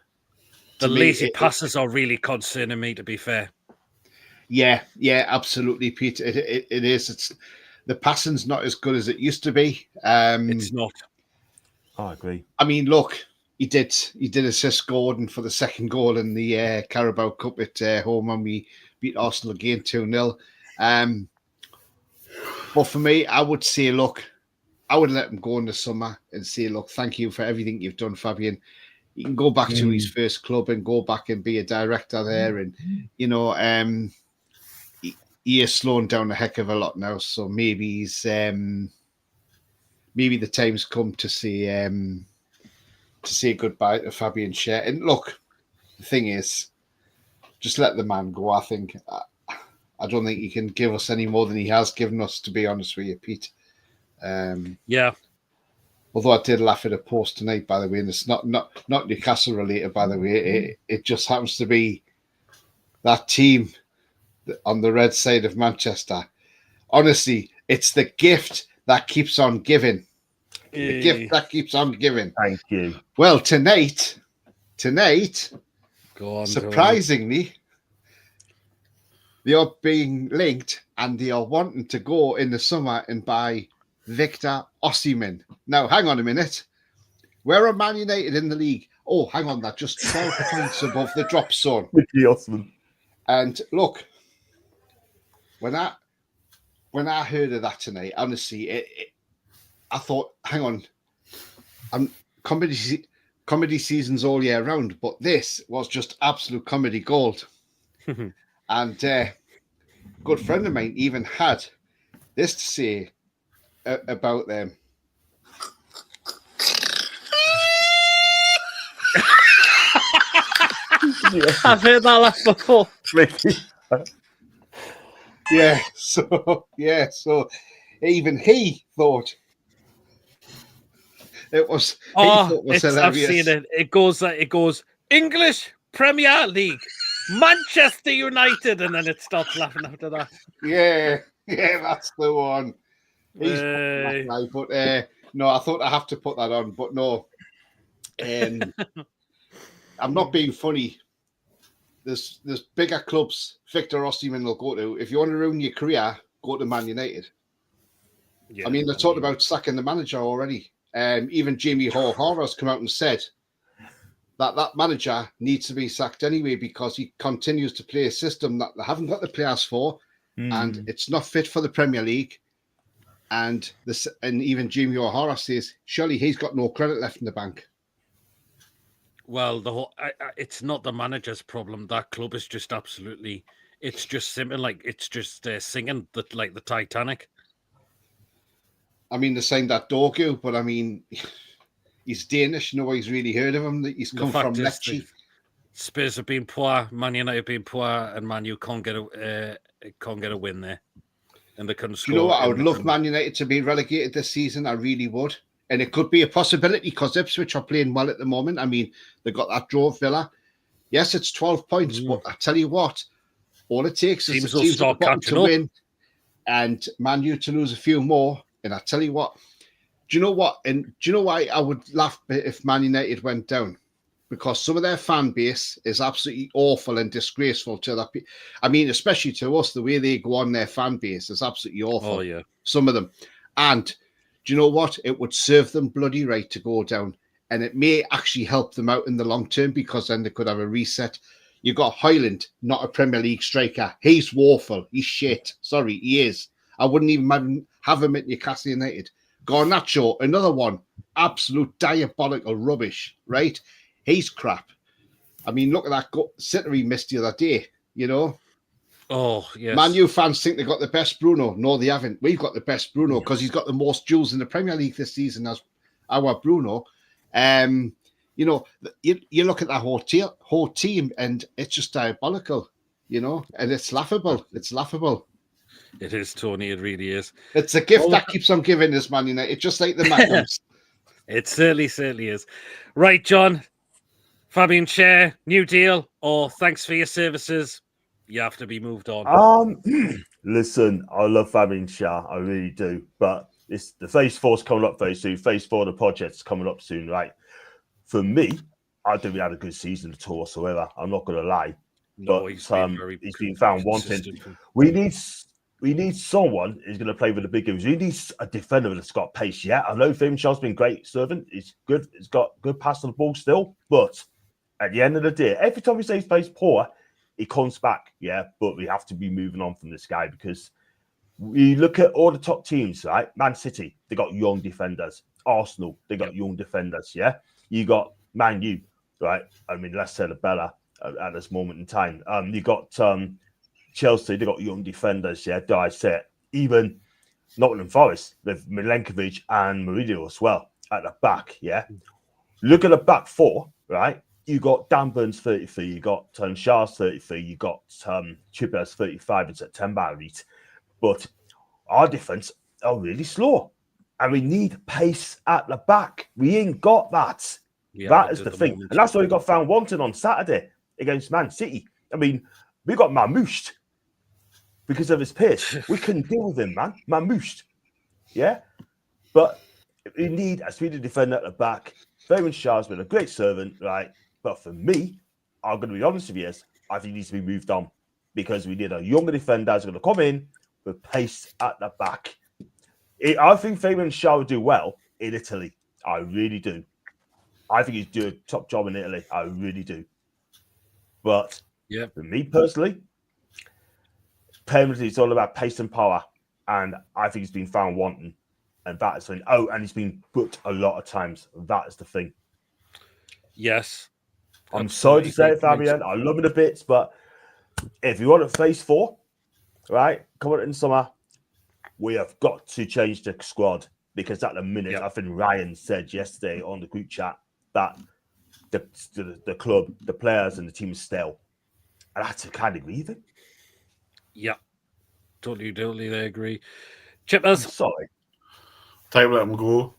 the lazy passes are really concerning me, to be fair. Yeah, absolutely, Pete. It is. It's the passing's not as good as it used to be. It's not. I agree. I mean, look, he did assist Gordon for the second goal in the Carabao Cup at home when we beat Arsenal again 2-0. But for me, I would say, look, I would let him go in the summer and say, look, thank you for everything you've done, Fabian. He can go back to his first club and go back and be a director there. And, you know, he is slowing down a heck of a lot now. So maybe he's, maybe the time's come to say goodbye to Fabian Schär. And look, the thing is, just let the man go. I think I don't think he can give us any more than he has given us. To be honest with you, Pete. Yeah. Although I did laugh at a post tonight, by the way, and it's not Newcastle related, by the way. It just happens to be that team on the red side of Manchester. Honestly, it's the gift that keeps on giving. The gift that keeps on giving. Thank you. Well, tonight, Go on, surprisingly, they are being linked and they are wanting to go in the summer and buy Victor Osimhen. Now, hang on a minute. Where are Man United in the league? Oh, hang on, they're just 12 points above the drop zone. Mickey Osman. And look, when I heard of that tonight, honestly, I thought, hang on, comedy seasons all year round, but this was just absolute comedy gold. And a good friend of mine even had this to say about them. I've heard that laugh before. Mickey. So even he thought it was. I've seen it. It goes English Premier League, Manchester United, and then it starts laughing after that. Yeah, that's the one. He's but no, I thought I have to put that on, but no. I'm not being funny. There's bigger clubs Victor Osimhen will go to. If you want to ruin your career, go to Man United. Yeah, I mean, they talked about sacking the manager already. Even Jamie O'Hara has come out and said that manager needs to be sacked anyway because he continues to play a system that they haven't got the players for, and it's not fit for the Premier League. And even Jamie O'Hara says, surely he's got no credit left in the bank. Well, it's not the manager's problem. That club is just absolutely. It's just simple, like it's just singing like the Titanic. I mean, they signed that Dogu, but I mean, he's Danish. Nobody's really heard of him. He's come from Lecce. Spurs have been poor, Man United have been poor, and Man U can't get a win there. And they couldn't score. You know what? I would love Man United to be relegated this season. I really would. And it could be a possibility because Ipswich are playing well at the moment. I mean, they got that draw of Villa. Yes, it's 12 points, but I tell you what, all it takes is the teams at the bottom to win and Man U to lose a few more. And I tell you what, do you know what? And do you know why I would laugh if Man United went down? Because some of their fan base is absolutely awful and disgraceful to that. I mean, especially to us, the way they go on their fan base is absolutely awful. Oh, yeah. Some of them. And do you know what? It would serve them bloody right to go down. And it may actually help them out in the long term because then they could have a reset. You've got Højlund, not a Premier League striker. He's woeful. He's shit. Sorry, he is. I wouldn't even have him at Newcastle United. Garnacho, another one. Absolute diabolical rubbish, right? He's crap. I mean, look at that sitter he missed the other day, you know? Oh, yes. Man U fans think they got the best Bruno. No, they haven't. We've got the best Bruno because he's got the most duels in the Premier League this season as our Bruno. You know, you look at that whole team and it's just diabolical, you know, and it's laughable. It's laughable. It is, Tony. It really is. It's a gift that keeps on giving us, Man United. It's just like the Magnums. It certainly is. Right, John. Fabian Schär, new deal, or thanks for your services. You have to be moved on. Listen, I love Fabian Schär, I really do. But it's the Phase 4's coming up very soon. Phase 4 of the project's coming up soon, right? For me, I don't think we had a good season at all whatsoever. I'm not going to lie. No, but he's been found wanting. We need someone who's going to play with the big games. We need a defender that's got pace. Yeah, I know Fabian Schär's been great servant. He's good. He's got good pass on the ball still. But at the end of the day, every time we say he's plays poor, he comes back. Yeah, but we have to be moving on from this guy because we look at all the top teams, right? Man City, they got young defenders. Arsenal, they got young defenders. Yeah, you got Man U, right? I mean, let's say the Bella at this moment in time. You got Chelsea, they got young defenders. Yeah, dare I say it? Even Nottingham Forest with Milenkovic and Mourinho as well at the back. Yeah, look at the back four, right? you got Dan Burns 33, you got Shah's 33, you got Chippers 35 in September, right? But our defense are really slow, and we need pace at the back. We ain't got that. Yeah, that is the thing, moment. and that's why we got found wanting on Saturday against Man City. I mean, we got Mamouche because of his pace. We couldn't deal with him, man. Mamouche, yeah. But we need a speedy defender at the back. Fabian Schär's been a great servant, right? But for me, I'm going to be honest with you, I think he needs to be moved on because we need a younger defender who's going to come in with pace at the back. I think Fabian Schär would do well in Italy. I really do. I think he's doing a top job in Italy. I really do. But for me personally, Premier League is all about pace and power. And I think he's been found wanting. And that is the thing. Oh, and he's been booked a lot of times. That is the thing. Yes. I'm sorry to say it, Fabian. I love it a bit, but if you want to phase 4, right, come on in summer, we have got to change the squad because at the minute, I think Ryan said yesterday on the group chat that the club, the players, and the team is stale. And I had to kind of agree with him. Yeah. Totally, they agree. Chippers. Sorry. Time to let him go.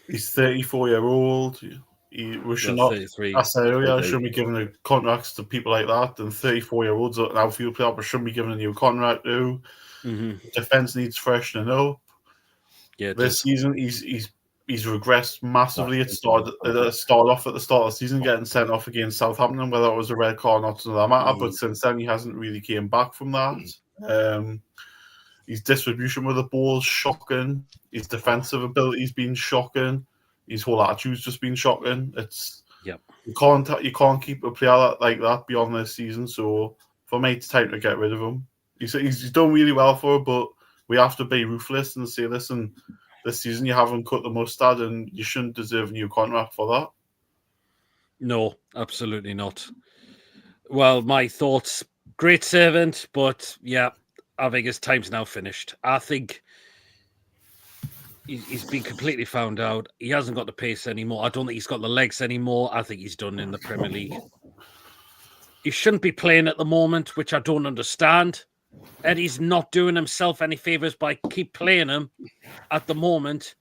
He's 34-year-old. We should not. 33. I said earlier, shouldn't be giving contracts to people like that. And 34-year-olds, an outfield player, but shouldn't be given a new contract to. Defense needs freshening up. Yeah, this season he's regressed massively. It started off at the start of the season getting sent off against Southampton, whether it was a red card or not, doesn't matter. But since then, he hasn't really came back from that. His distribution with the ball is shocking. His defensive ability's been shocking. His whole attitude's just been shocking. You can't keep a player like that beyond this season. So for me, it's time to get rid of him. He's done really well for it, but we have to be ruthless and say, listen, this season you haven't cut the mustard, and you shouldn't deserve a new contract for that. No, absolutely not. Well, my thoughts: great servant, but I think his time's now finished. I think he's been completely found out. He hasn't got the pace anymore. I don't think he's got the legs anymore. I think he's done in the Premier League. He shouldn't be playing at the moment, which I don't understand. Eddie's not doing himself any favours by keep playing him at the moment,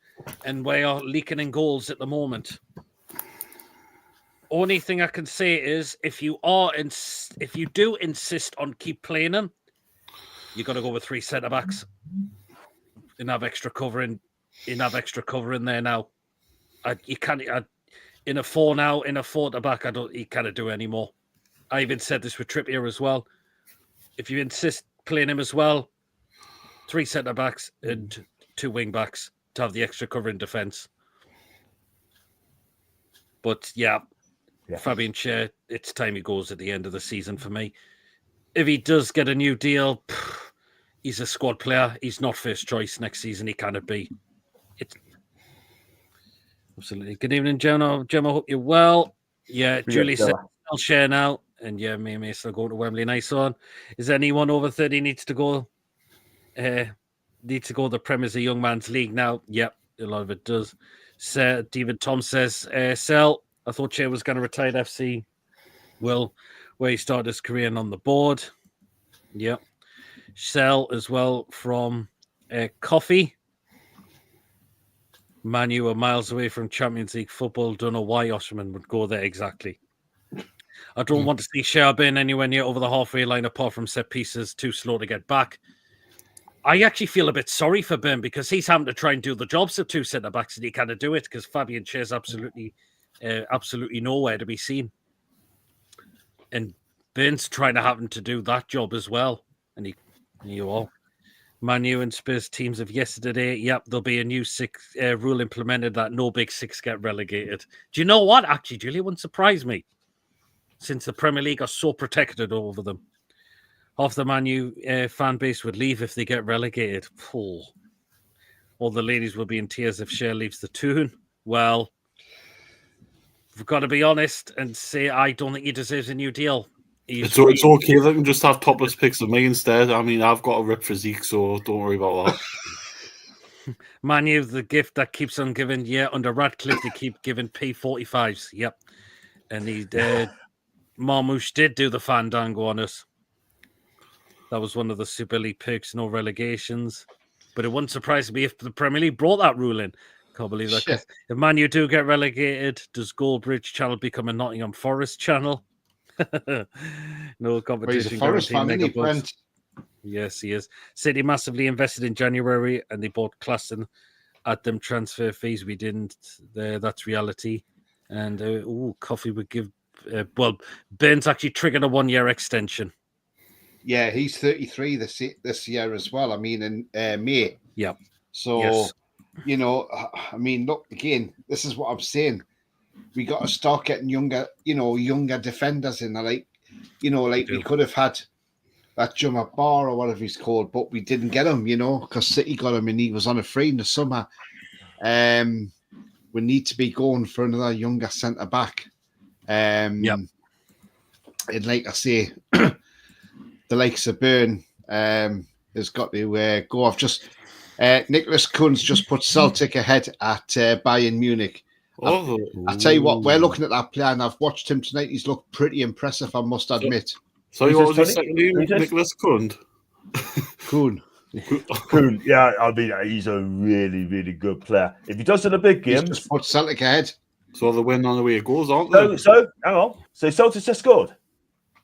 and we are leaking in goals at the moment. Only thing I can say is if you do insist on keep playing him, you got to go with 3 centre backs and have extra cover in. Extra cover in there now. You can't in a 4 now, in a 4 to back. You can't do anymore. I even said this with Trippier as well. If you insist playing him as well, 3 centre backs and 2 wing backs to have the extra cover in defence. But Fabian Schär, it's time he goes at the end of the season for me. If he does get a new deal, he's a squad player. He's not first choice next season. He cannot be. Absolutely. Good evening, Gemma. Gemma, hope you're well. Yeah, Julie said I'll share now. And me and Mason go to Wembley. Nice one. Is anyone over 30 needs to go the Premier's a young man's league now? Yep, a lot of it does. David Tom says, Sel, I thought Schär was going to retire at FC. Well, where he started his career and on the board. Yep. Sel as well from Coffee. Manu are miles away from Champions League football. Don't know why Osimhen would go there exactly. I don't want to see Schär being anywhere near over the halfway line apart from set pieces, too slow to get back. I actually feel a bit sorry for Ben because he's having to try and do the jobs of 2 centre-backs and he can't do it because Fabian Schär's absolutely nowhere to be seen. And Ben's trying to have him to do that job as well. And Manu and Spurs teams of yesterday. Yep, there'll be a new rule implemented that no big 6 get relegated. Do you know what? Actually, Julie, wouldn't surprise me since the Premier League are so protected over them. Half the Manu fan base would leave if they get relegated. Oh. All the ladies will be in tears if Schär leaves the Toon. Well, we've got to be honest and say I don't think he deserves a new deal. It's okay. They can just have topless pics of me instead. I mean, I've got a ripped physique, so don't worry about that. Manu, the gift that keeps on giving. Yeah, under Radcliffe, they keep giving P45s. Yep. And he Marmouche did do the fandango on us. That was one of the Super League perks, no relegations. But it wouldn't surprise me if the Premier League brought that rule in. Can't believe that. 'Cause if Man U do get relegated, does Goldbridge channel become a Nottingham Forest channel? No Well, he's competition. a Forest fan, guaranteed isn't he, mega Brent? bucks. Yes, he is. City massively invested in January and they bought Klassen at them transfer fees. We didn't. That's reality. And Coffee would give. Burns actually triggered a 1-year extension. Yeah, he's 33 this year as well. I mean, in May. Yep. So, Yes. you know, I mean, look, again, this is what I'm saying. We got to start getting younger defenders in. Like, we could have had that Jumma Bar or whatever he's called, but we didn't get him, because City got him and he was on a free in the summer. We need to be going for another younger centre back. Yep. And like I say, the likes of Burn has got to go off. Just Nicholas Kunz just put Celtic ahead at Bayern Munich. Oh, I tell you what, we're looking at that player, and I've watched him tonight. He's looked pretty impressive, I must admit. so what was his Who's second name? this? Nicholas Kund. Kuhn. Kuhn, yeah, I mean, he's a really, really good player. If he does in the big He's games, just put Celtic ahead. So they're winning on the way it goes, aren't they? so hang on. So Celtic just scored.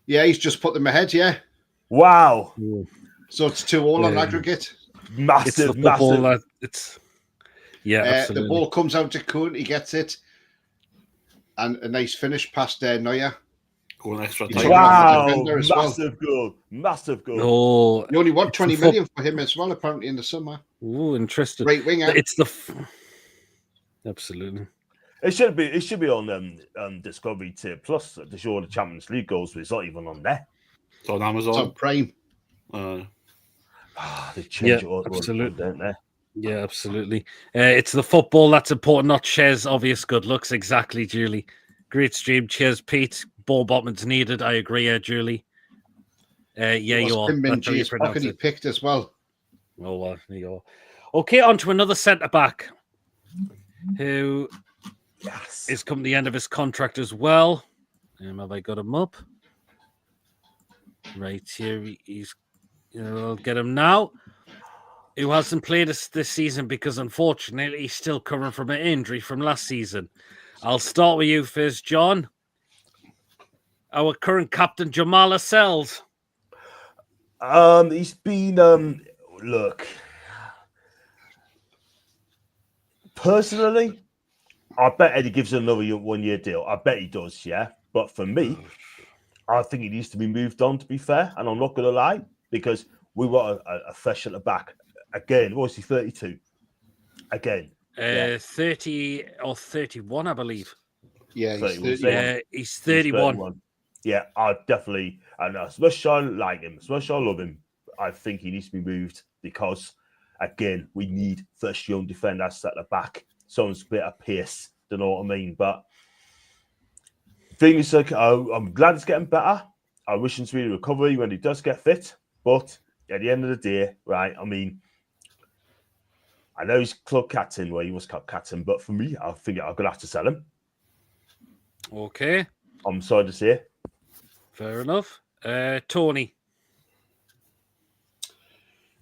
Yeah, he's just put them ahead, yeah. Wow, So it's 2-all on Yeah. aggregate. It's the massive, football massive. it's yeah, The absolutely. ball comes out to Kuhn, he gets it. And a nice finish past Neuer. Going extra He's time. Wow, defender as well. massive goal. Oh, You only want It's 20 the million for him as well, apparently, in the summer. interesting. Right winger. It's the absolutely. It should be on Discovery Tier Plus to show the Champions League goals, but it's not even on there. It's on It's on Amazon. Prime. They change Yeah, it all, absolutely. don't they? Yeah, absolutely. It's the football that's important, not Ches' obvious good looks. Exactly, Julie. Great stream. Cheers, Pete. Ball bottom's needed. I agree, Julie. Yeah, you are. Tim That's how you Minji's pronounce pocket he it. picked as well. Oh, well, there you go. Okay, on to another centre back who Yes. is come to the end of his contract as well. Have I got him up? Right here, he's. I'll get him now. Who hasn't played this season because unfortunately he's still covering from an injury from last season. I'll start with you first, John. Our current captain, Jamal Lascelles. He's been look. Personally, I bet Eddie gives another 1-year deal. I bet he does, yeah. But for me, I think he needs to be moved on, to be fair. And I'm not going to lie, because we want a fresh at the back. Again, what was he, 32? Again. 30 or 31, I believe. Yeah, he's 31. 30. He's 31. Yeah, I definitely, and as much as I like him, as much as I love him, I think he needs to be moved because, again, we need fresh young defenders at the back. Someone's a bit of pace, don't know what I mean. But things like, I'm glad it's getting better. I wish him to be in recovery when he does get fit. But at the end of the day, right, I mean, I know he's club captain, well, he was club captain, but for me, I think I'm going to have to sell him. Okay, I'm sorry to say. fair enough. Tony.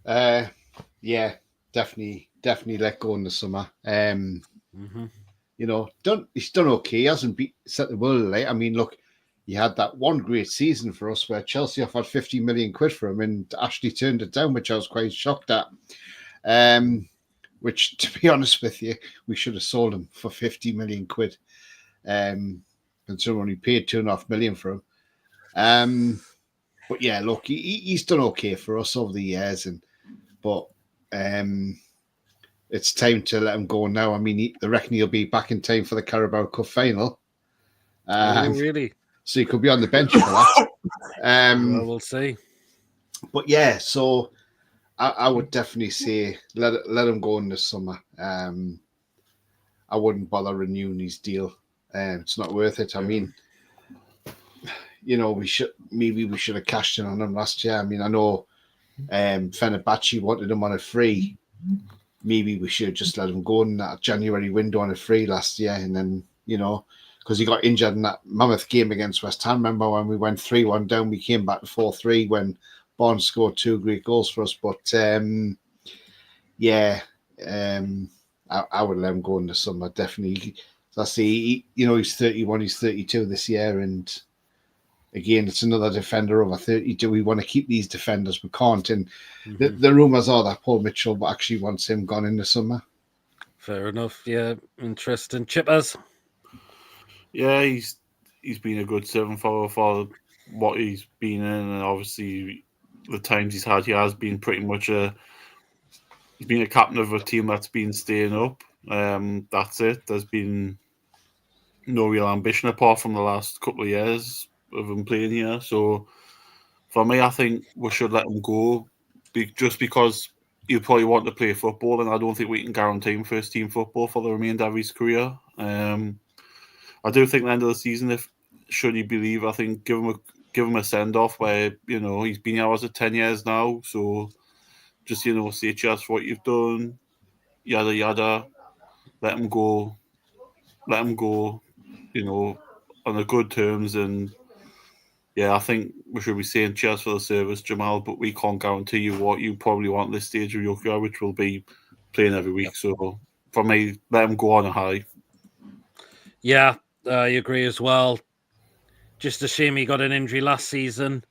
Yeah, definitely let go in the summer. Mm-hmm. He's done okay. He hasn't set the world alight. I mean, look, he had that one great season for us where Chelsea offered 50 million quid for him and Ashley turned it down, which I was quite shocked at. Which, to be honest with you, we should have sold him for 50 million quid. Considering we paid 2.5 million for him. But yeah, look, he's done okay for us over the years, but it's time to let him go now. I mean, I reckon he'll be back in time for the Carabao Cup final. Really? So he could be on the bench for that. Well, we'll see. But yeah, so I would definitely say let him go in the summer. I wouldn't bother renewing his deal. It's not worth it. I mean, we should have cashed in on him last year. I mean, I know Fenerbahce wanted him on a free. Maybe we should have just let him go in that January window on a free last year, and then because he got injured in that mammoth game against West Ham. Remember when we went 3-1 down, we came back to 4-3 when Barnes scored 2 great goals for us. But I would let him go in the summer, definitely. I see, he's 31, he's 32 this year, and again, it's another defender over 30. Do we want to keep these defenders? We can't. And the rumours are that Paul Mitchell actually wants him gone in the summer. Fair enough. Yeah, interesting. Chippers. Yeah, he's been a good servant for what he's been in, and obviously the times he's had, he has been pretty much he's been a captain of a team that's been staying up. That's it. There's been no real ambition apart from the last couple of years of him playing here. So for me, I think we should let him go, just because he'll probably want to play football, and I don't think we can guarantee him first team football for the remainder of his career. I do think at the end of the season, should he believe, I think give him a send off where he's been here as 10 years now. So just say cheers for what you've done, yada yada. Let him go, on the good terms. And yeah, I think we should be saying cheers for the service, Jamal, but we can't guarantee you what you probably want at this stage of your career, which will be playing every week. So for me, let him go on a high. Yeah, I agree as well. Just a shame he got an injury last season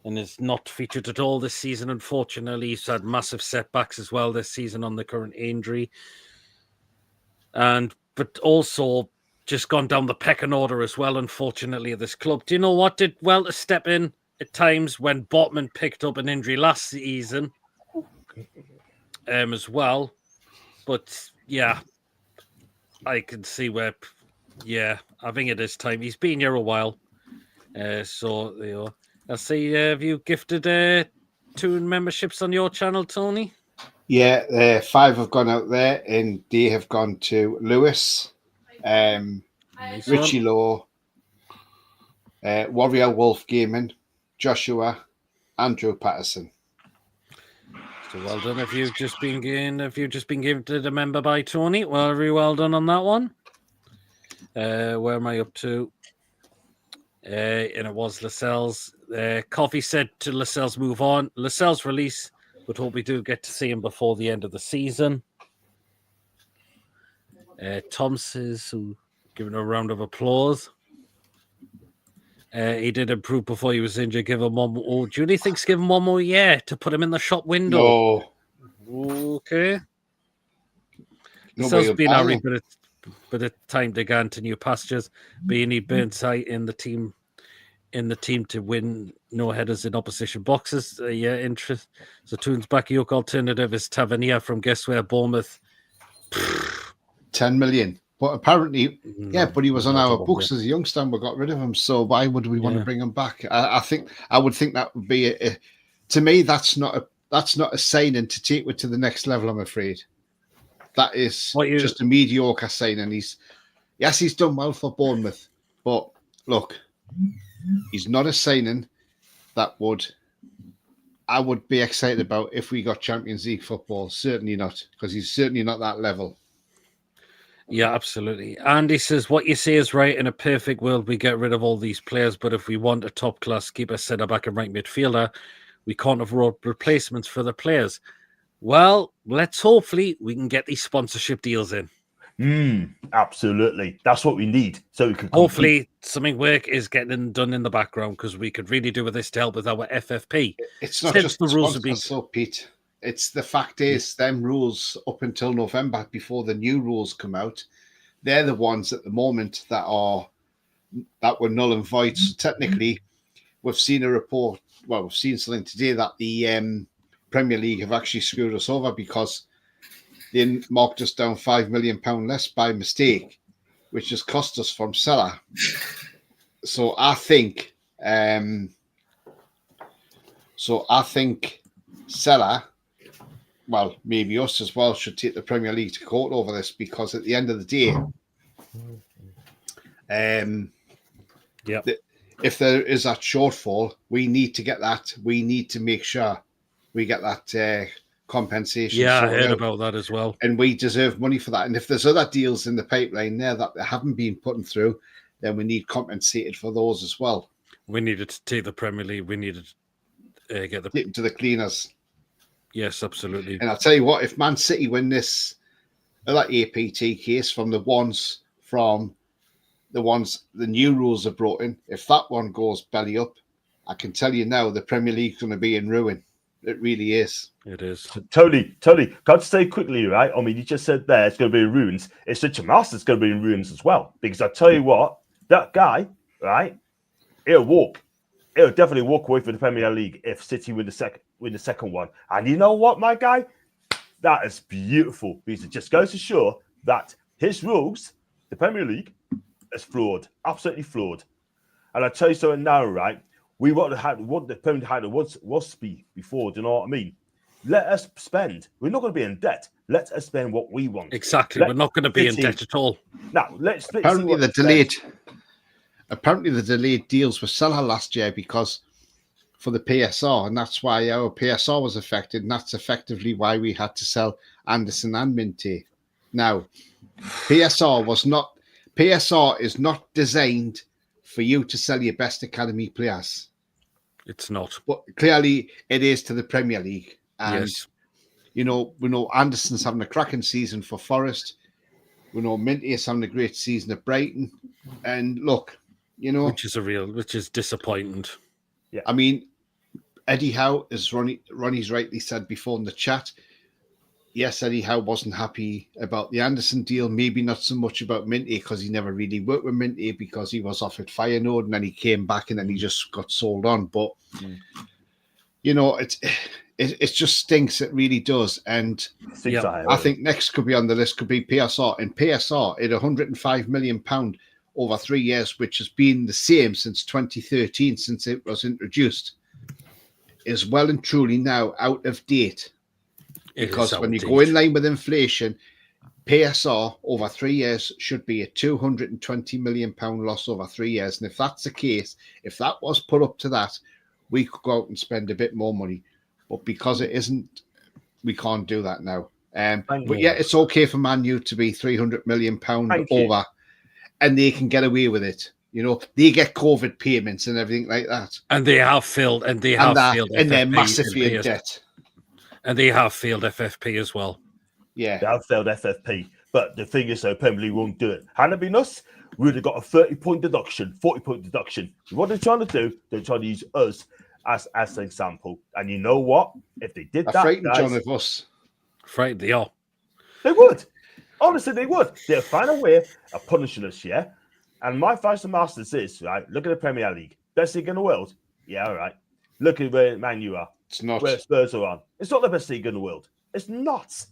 and is not featured at all this season. Unfortunately, he's had massive setbacks as well this season on the current injury. But also just gone down the pecking order as well, unfortunately, at this club. Do you know what? Did well to step in at times when Botman picked up an injury last season as well. But yeah, I can see where, I think it is time. He's been here a while. So, I see, have you gifted 2 memberships on your channel, Tony? Yeah, 5 have gone out there, and they have gone to Lewis, Richie Law, Warrior Wolf Gaming, Joshua, Andrew Patterson. So well done. If you've just been gifted a member by Tony, very well done on that one. Where am I up to? And it was Lascelles. Coffee said to Lascelles move on. Lascelles release, but hope we do get to see him before the end of the season. Tom says, giving a round of applause. He did improve before he was injured. Give him one more. Oh, Judy thinks give him one more year to put him in the shop window. No. Okay. Lascelles been our bit of time to go into new pastures. Being he burnt sight in the team to win no headers in opposition boxes. Interest. So Toon's backyard alternative is Tavernier from guess where, Bournemouth. 10 million. But apparently, but he was on our books as a youngster and we got rid of him. So why would we want to bring him back? I would think that would be to me, that's not a signing to take it to the next level, I'm afraid. That is just a mediocre signing. He's done well for Bournemouth, but look, he's not a signing that I would be excited about if we got Champions League football. Certainly not, because he's certainly not that level. Yeah, absolutely. Andy says, what you say is right. In a perfect world, we get rid of all these players, but if we want a top-class keeper, centre-back and right midfielder, we can't have replacements for the players. Well, hopefully we can get these sponsorship deals in. Absolutely. That's what we need. So we can hopefully something work is getting done in the background, because we could really do with this to help with our FFP. It's not just the rules are being so, Pete. It's the fact is them rules up until November, before the new rules come out, they're the ones at the moment that were null and void. So technically, we've seen a report. Well, we've seen something today that the Premier League have actually screwed us over because they marked us down £5 million less by mistake, which has cost us from Salah. So I think Salah, well, maybe us as well, should take the Premier League to court over this, because at the end of the day, if there is that shortfall, we need to get that. We need to make sure we get that compensation. Yeah, I heard about that as well. And we deserve money for that. And if there's other deals in the pipeline there that they haven't been putting through, then we need compensated for those as well. We needed to take the Premier League. We needed to get the. Take them to the cleaners. Yes, absolutely. And I'll tell you what, if Man City win this, that APT case from the new rules are brought in, if that one goes belly up, I can tell you now the Premier League's going to be in ruin. It really is. It is. Tony, can't say quickly, right? I mean, you just said there it's going to be in ruins. It's Richard Master's going to be in ruins as well. Because I tell you what, that guy, right? He'll definitely walk away from the Premier League if City win the second one. And you know what, my guy? That is beautiful because it just goes to show that his rules, the Premier League, is flawed, absolutely flawed. And I tell you something now, right? We want the Premier League had was be before. Do you know what I mean? Let us spend. We're not going to be in debt. Let us spend what we want. Exactly. We're not going to be in debt at all. Now let's Apparently the delayed deals were Salah last year because for the PSR, and that's why our PSR was affected, and that's effectively why we had to sell Anderson and Minty. Now, PSR is not designed for you to sell your best academy players. It's not. But clearly it is to the Premier League. And Yes. we know Anderson's having a cracking season for Forest. We know Minty is having a great season at Brighton. And look, Which is disappointing. Yeah. I mean, Eddie Howe, as Ronnie's rightly said before in the chat, yes, Eddie Howe wasn't happy about the Anderson deal. Maybe not so much about Minty because he never really worked with Minty because he was off at Feyenoord and then he came back and then he just got sold on. But it just stinks. It really does. And I think next could be on the list could be PSR. And PSR at £105 million over 3 years, which has been the same since 2013, since it was introduced, is well and truly now out of date. Because when you go in line with inflation, PSR over 3 years should be a £220 million loss over 3 years. And if that's the case, if that was put up to that, we could go out and spend a bit more money. But because it isn't, we can't do that now. But yeah, it's okay for Man U to be £300 million over, and they can get away with it. They get COVID payments and everything like that. And they have failed, and they're massively in debt. And they have failed FFP as well. Yeah. They have failed FFP. But the thing is, though, Premier League won't do it. Had it been us, we would have got a 30-point deduction, 40-point deduction. What they're trying to do, they're trying to use us as an example. And you know what? If they did that, frightened John of us. Frightened they are. They would. Honestly, they would. They'll find a way of punishing us, yeah? And my advice to Masters is, right, look at the Premier League. Best league in the world? Yeah, all right. Look at where Man U are. It's not. Where Spurs are on. It's not the best league in the world. It's not.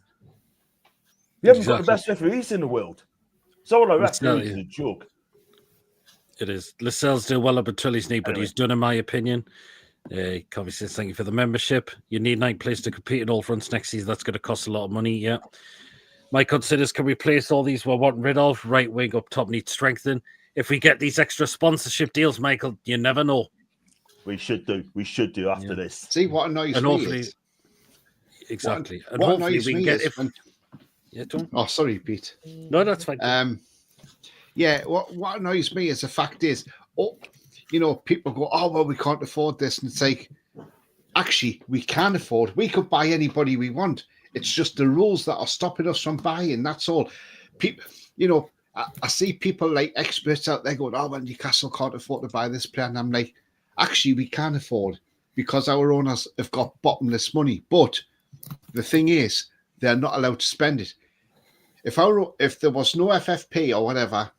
We haven't got the best referees in the world. So all our referees is a joke. It is. Lascelles do well up until his knee, but he's done, in my opinion. Covey says, thank you for the membership. You need 9 players to compete at all fronts next season. That's going to cost a lot of money, yeah. Mike considers, can we replace all these we're wanting rid of? Right wing up top needs strengthening. If we get these extra sponsorship deals, Michael, you never know. We should do. We should do after this. See what annoys me is... Exactly. What hopefully annoys we can me get... is when... Yeah, don't... Oh, sorry, Pete. No, that's fine. Yeah, what annoys me is the fact is, people go, oh, well, we can't afford this. And it's like, actually, we can afford. We could buy anybody we want. It's just the rules that are stopping us from buying. That's all. People, I see people like experts out there going, oh, well, Newcastle can't afford to buy this player. And I'm like, actually, we can afford because our owners have got bottomless money. But the thing is, they're not allowed to spend it. If there was no FFP or whatever,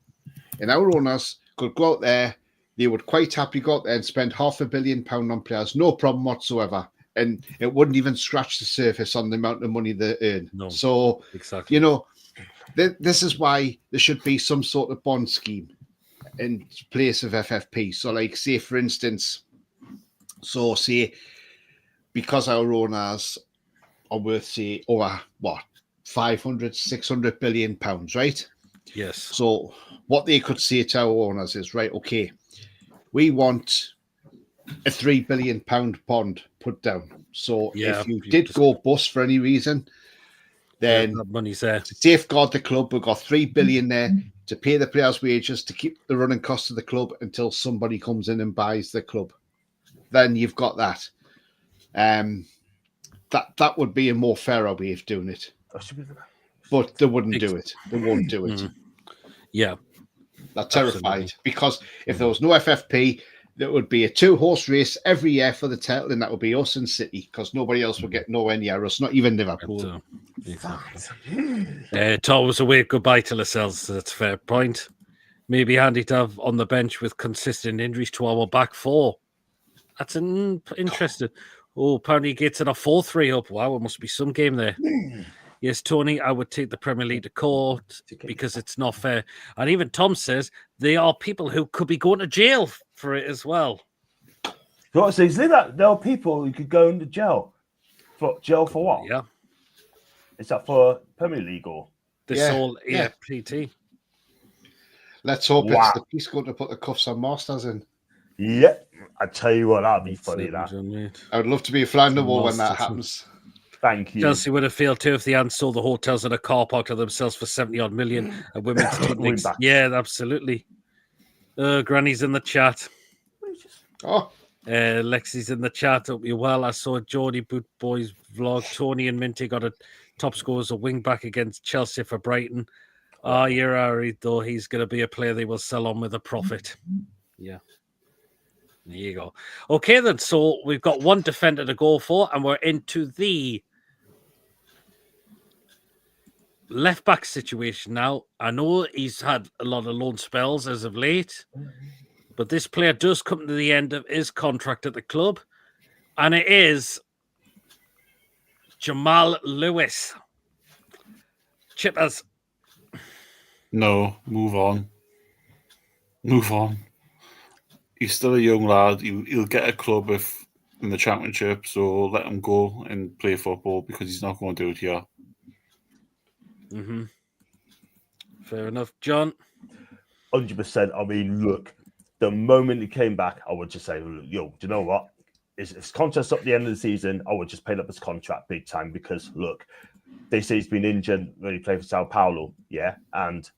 and our owners could go out there, they would quite happily go out there and spend £500 million on players, no problem whatsoever. And it wouldn't even scratch the surface on the amount of money they earn. No, so, exactly. This is why there should be some sort of bond scheme in place of FFP. So, like, say, for instance, because our owners are worth, say, over, 500, 600 billion pounds, right? Yes. So what they could say to our owners is, right, okay, we want a £3 billion bond put down. So if you did go bust for any reason, then that money's there. To safeguard the club, we've got £3 billion there. to pay the players' wages, to keep the running costs of the club until somebody comes in and buys the club. Then you've got that. That would be a more fairer way of doing it. But they wouldn't do it. They won't do it. Yeah. They're terrified. Absolutely. Because if there was no FFP, there would be a 2-horse race every year for the title, and that would be us and City, because nobody else would get nowhere near us, not even Liverpool. So, it's always a wave goodbye to Lascelles. That's a fair point. Maybe handy to have on the bench with consistent injuries to our back four. That's interesting. Oh, apparently gets in a 4-3 up. Wow, it must be some game there. Yes, Tony, I would take the Premier League to court because it's not fair. And even Tom says they are people who could be going to jail for it as well. What so is that there are people who could go into jail. For what? Yeah. Is that for Premier League or This whole PT. Let's hope Wow. it's the police going to put the cuffs on Masters in. Yeah, I tell you what, that'd be funny. That I would love to be a fly on the wall when that Masters. happens. thank you. Chelsea would have failed too if they hadn't sold the hotels and a car park to themselves for 70-odd million and women's team Going leagues. back. Yeah, absolutely. Granny's in the chat. Oh, Lexi's in the chat. Hope you're well. I saw Geordie Boot Boys vlog. Tony and Minty got a top score as a wing back against Chelsea for Brighton. You're Ari, though. He's going to be a player they will sell on with a profit. Yeah. There you go. Okay, then. So we've got one defender to go for, and we're into the left back situation now. I know he's had a lot of loan spells as of late, but this player does come to the end of his contract at the club, and it is Jamal Lewis. Chippers. No, move on. Move on. He's still a young lad. He'll get a club in the Championship, so let him go and play football because he's not going to do it here. Mm-hmm. Fair enough. John? 100%. I mean, look, the moment he came back, I would just say, yo, do you know what? His contract's up at the end of the season. I would just pay up his contract big time because, look, they say he's been injured when he played for Sao Paulo, yeah, and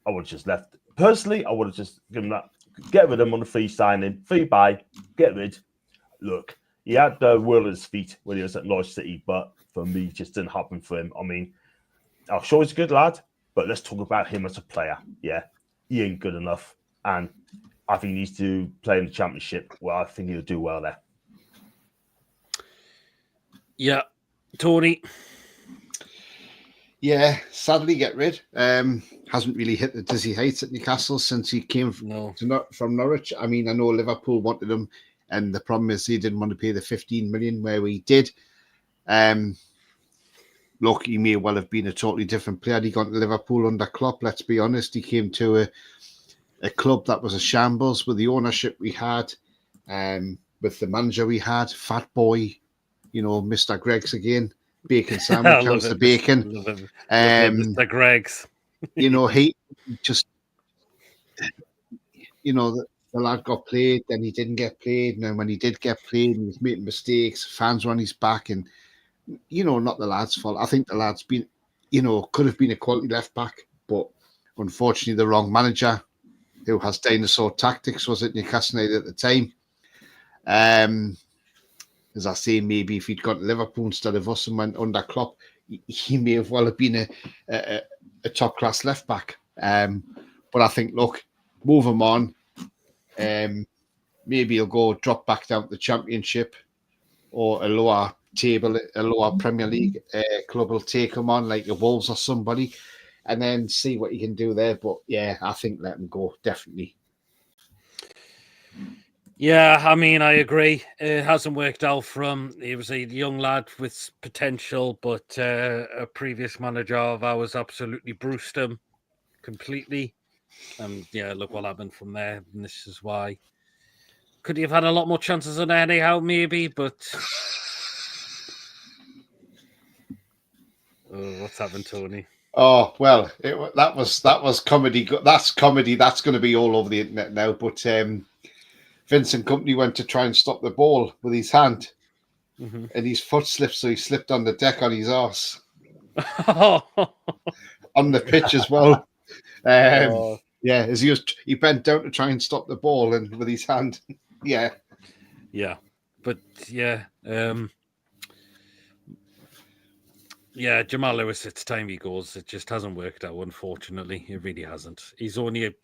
I would have just left. Personally, I would have just given that, get rid of him on a free signing, free buy, get rid. Look, he had the world at his feet when he was at Norwich City, but for me, it just didn't happen for him. I mean, I'm sure he's a good lad, but let's talk about him as a player. Yeah, he ain't good enough, and I think he needs to play in the Championship. Well, I think he'll do well there. Yeah. Tony? yeah, sadly get rid. Hasn't really hit the dizzy heights at Newcastle since he came No. from Norwich. I mean, I know Liverpool wanted him, and the problem is he didn't want to pay the 15 million where we did. Look, he may well have been a totally different player. He got to Liverpool under Klopp, let's be honest. He came to a club that was a shambles with the ownership we had, with the manager we had, Fat Boy, you know, Mr. Greggs again, bacon sandwich, how's the bacon? Love it. Mr. Greggs. You know, he just, you know, the lad got played, then he didn't get played, and then when he did get played, he was making mistakes, fans were on his back, and, you know, not the lad's fault. I think the lad's been, you know, could have been a quality left back, but unfortunately the wrong manager who has dinosaur tactics was at Newcastle United at the time. As I say, maybe if he'd gone to Liverpool instead of us and went under Klopp, he may have well have been a top class left back. But I think, look, move him on. Maybe he'll go drop back down to the Championship, or a lower table, a lower Premier League club will take him on, like the Wolves or somebody, and then see what he can do there. But yeah, I think let him go, definitely. Yeah, I mean, I agree. It hasn't worked out for him. He was a young lad with potential, but a previous manager of ours absolutely bruised him completely. And yeah, look what happened from there. And this is why. Could he have had a lot more chances than anyhow, maybe? But what's happened, Tony? Oh well, that was comedy. That's comedy. That's going to be all over the internet now. But Vincent Kompany went to try and stop the ball with his hand, and his foot slipped, so he slipped on the deck on his arse on the pitch as well. Yeah, as he bent down to try and stop the ball, and with his hand, yeah, but yeah, Jamal Lewis. It's time he goes. It just hasn't worked out. Unfortunately, it really hasn't. He's only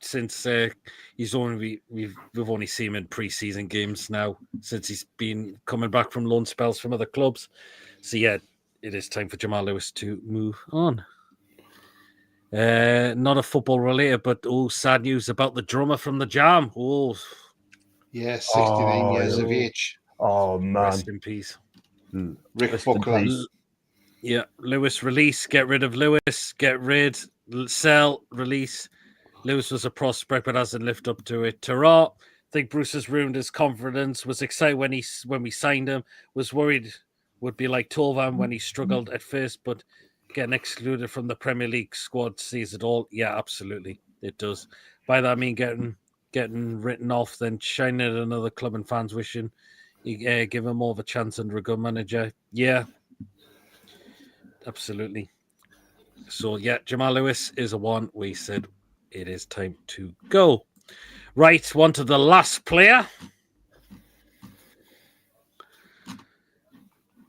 we've only seen him in preseason games now since he's been coming back from loan spells from other clubs. So yeah, it is time for Jamal Lewis to move on. Not a football related, but sad news about the drummer from the Jam. Oh, yeah, 69 years of age. Oh man, rest in peace, Rick Buckler. Yeah, Lewis release, get rid of Lewis, get rid, sell, release. Lewis was a prospect, but hasn't lived up to it. Tarot, I think Bruce has ruined his confidence. Was excited when we signed him. Was worried would be like Tovan when he struggled at first, but getting excluded from the Premier League squad sees it all. Yeah, absolutely, it does. By that I mean getting written off, then shining at another club and fans wishing you give him more of a chance under a good manager. Yeah. Absolutely. So, yeah, Jamal Lewis is a one. We said it is time to go. Right, one to the last player.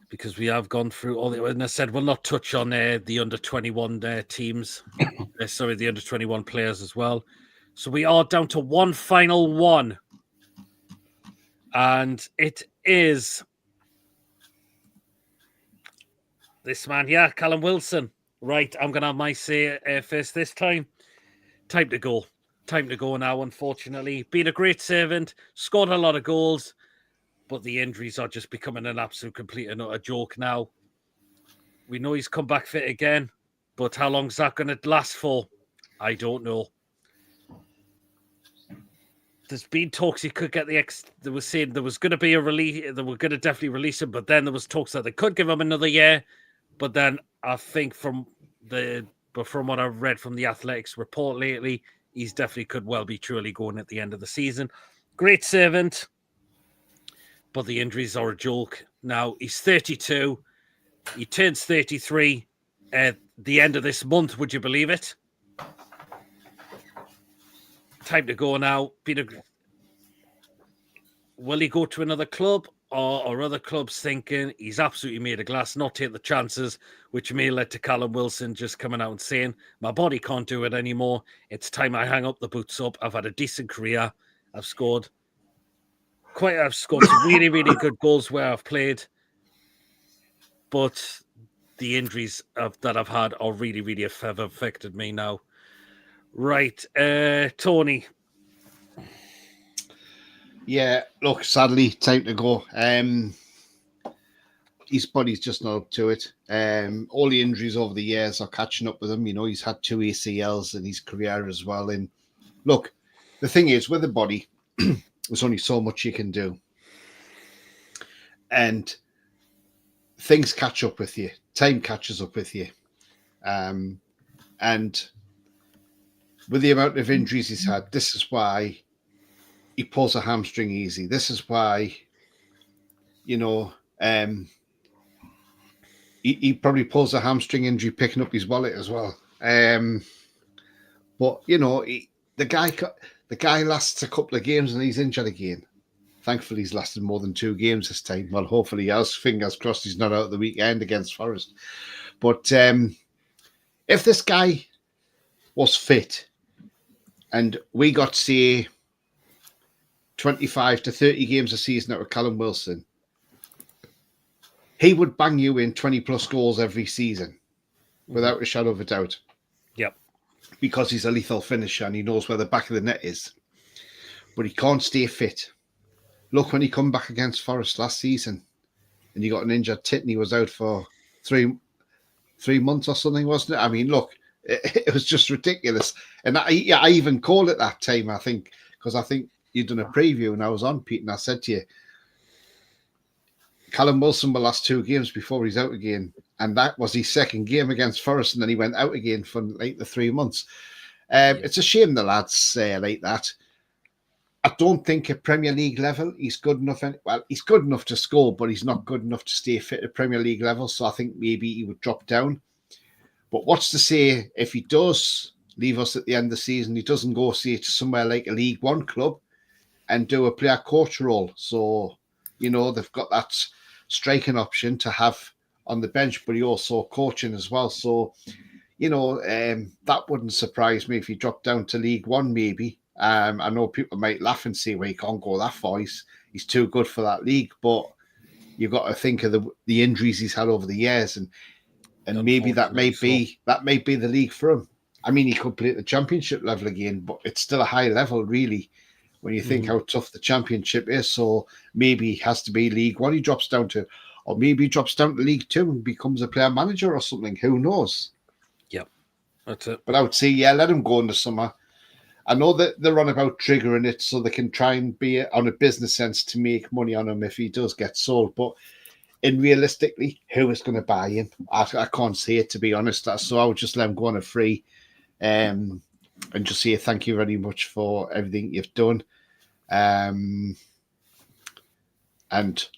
Because we have gone through all the... And I said we'll not touch on the under-21 teams. Sorry, the under-21 players as well. So we are down to one final one. And it is... this man, yeah, Callum Wilson. Right, I'm going to have my say first this time. Time to go. Time to go now, unfortunately. Been a great servant, scored a lot of goals, but the injuries are just becoming an absolute complete and utter joke now. We know he's come back fit again, but how long is that going to last for? I don't know. There's been talks he could get they were saying there was going to be a release, they were going to definitely release him, but then there was talks that they could give him another year. But then I think from what I've read from the Athletics report lately, he's definitely could well be truly going at the end of the season. Great servant, but the injuries are a joke. Now, he's 32. He turns 33 at the end of this month. Would you believe it? Time to go now. Will he go to another club? Or other clubs thinking he's absolutely made of glass, not take the chances, which may lead to Callum Wilson just coming out and saying, my body can't do it anymore. It's time I hang up the boots up. I've had a decent career. I've scored some really, really good goals where I've played. But the injuries that I've had are really, really have affected me now. Right, Tony. Yeah, look, sadly, time to go. His body's just not up to it. All the injuries over the years are catching up with him. You know, he's had 2 ACLs in his career as well. And look, the thing is, with the body, there's only so much you can do. And things catch up with you. Time catches up with you. And with the amount of injuries he's had, this is why he pulls a hamstring easy. This is why, you know, he probably pulls a hamstring injury picking up his wallet as well. But you know, the guy lasts a couple of games and he's injured again. Thankfully, he's lasted more than 2 games this time. Well, hopefully he has. Fingers crossed he's not out the weekend against Forest. But if this guy was fit and we got, say, 25 to 30 games a season out of Callum Wilson, he would bang you in 20 plus goals every season without a shadow of a doubt. Yep. Because he's a lethal finisher and he knows where the back of the net is. But he can't stay fit. Look, when he come back against Forest last season and he got an injured tit and he was out for three months or something, wasn't it? I mean, look, it was just ridiculous. And I even called it that time, I think, because I think you'd done a preview and I was on, Pete, and I said to you, Callum Wilson will last 2 games before he's out again. And that was his second game against Forest, and then he went out again for like the 3 months. It's a shame the lads like that. I don't think at Premier League level he's good enough. Well, he's good enough to score, but he's not good enough to stay fit at Premier League level. So I think maybe he would drop down. But what's to say if he does leave us at the end of the season. He doesn't go, say, to somewhere like a League One club and do a player coach role. So, they've got that striking option to have on the bench, but he also coaching as well. So, that wouldn't surprise me if he dropped down to League One, maybe. I know people might laugh and say, well, he can't go that far. He's too good for that league. But you've got to think of the injuries he's had over the years, and maybe that may be the league for him. I mean, he could play at the championship level again, but it's still a high level, really, when you think how tough the championship is. So maybe he has to be League One he drops down to, or maybe he drops down to League Two and becomes a player manager or something. Who knows? Yep, that's it. But I would say, let him go in the summer. I know that they're on about triggering it so they can try and be on a business sense to make money on him if he does get sold. But realistically, who is going to buy him? I can't say it, to be honest. So I would just let him go on a free and just say thank you very much for everything you've done. And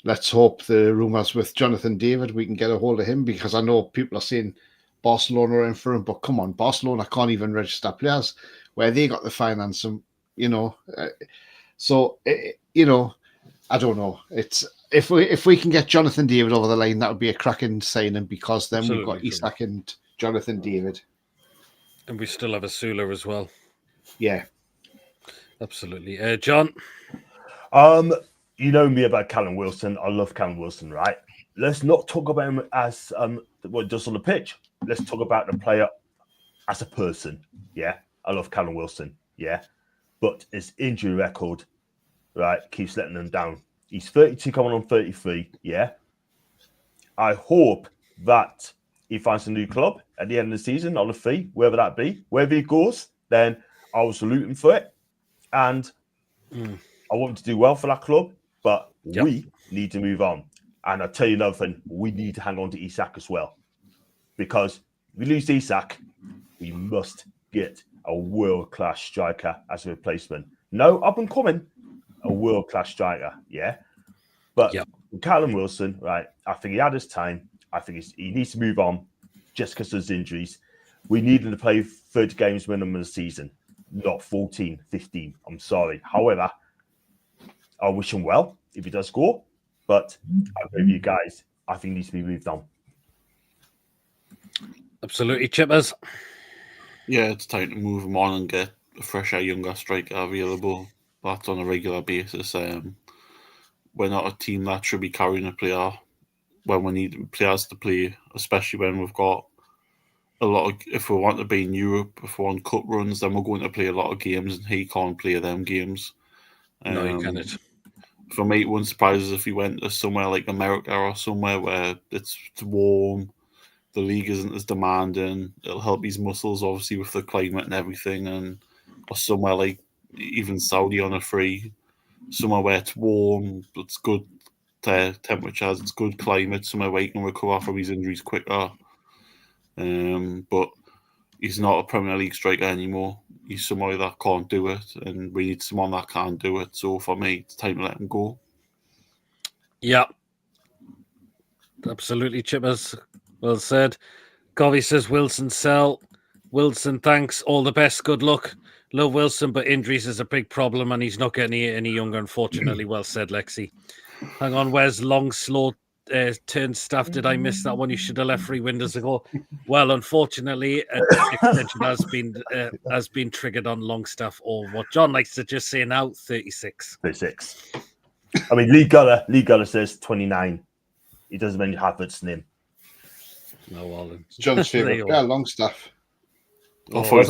let's hope the rumours with Jonathan David, we can get a hold of him, because I know people are saying Barcelona are in for him, but come on, Barcelona can't even register players where they got the finance, and so I don't know. It's if we can get Jonathan David over the line, that would be a cracking signing, because then we've got Isak and Jonathan David, and we still have a Sula as well. Yeah, absolutely. John, you know me about Callum Wilson. I love Callum Wilson, right? Let's not talk about him as what he does on the pitch. Let's talk about the player as a person. Yeah, I love Callum Wilson. Yeah, but his injury record, right, keeps letting him down. He's 32, coming on 33. Yeah, I hope that he finds a new club at the end of the season on a fee, wherever that be. Wherever he goes, then I will salute him for it, and I want him to do well for that club. But we need to move on. And I'll tell you another thing, we need to hang on to Isak as well. Because if we lose Isak, we must get a world-class striker as a replacement. No, up and coming, a world-class striker, yeah? But Callum Wilson, right, I think he had his time. I think he needs to move on just because of his injuries. We need him to play 30 games minimum a season, not 14, 15. I'm sorry. However, I wish him well if he does score. But I agree with you guys. I think he needs to be moved on. Absolutely, Chippers. Yeah, it's time to move him on and get a fresher, younger striker available. That's on a regular basis. We're not a team that should be carrying a player when we need players to play, especially when we've got a lot of. If we want to be in Europe, if we want cup runs, then we're going to play a lot of games, and he can't play them games. No, you cannot. For me, it wouldn't surprise us if he went to somewhere like America or somewhere where it's warm, the league isn't as demanding. It'll help his muscles, obviously, with the climate and everything, or somewhere like even Saudi on a free, somewhere where it's warm, it's good temperatures, it's good climate, somewhere where he can recover from his injuries quicker. But he's not a Premier League striker anymore. He's somebody that can't do it, and we need someone that can do it. So for me, it's time to let him go. Yeah. Absolutely, Chippers. Well said. Govey says Wilson sell. Wilson, thanks. All the best. Good luck. Love Wilson, but injuries is a big problem, and he's not getting any younger, unfortunately. Well said, Lexi. Hang on, where's long, slow turn staff? Did I miss that one? You should have left 3 windows ago. Well, unfortunately, an extension has been triggered on Longstaff, or what John likes to just say now, 36. 36. I mean, Lee Guller says 29. He doesn't mention Havertz's name. No, Wallen. It's John's favourite player, Longstaff. I thought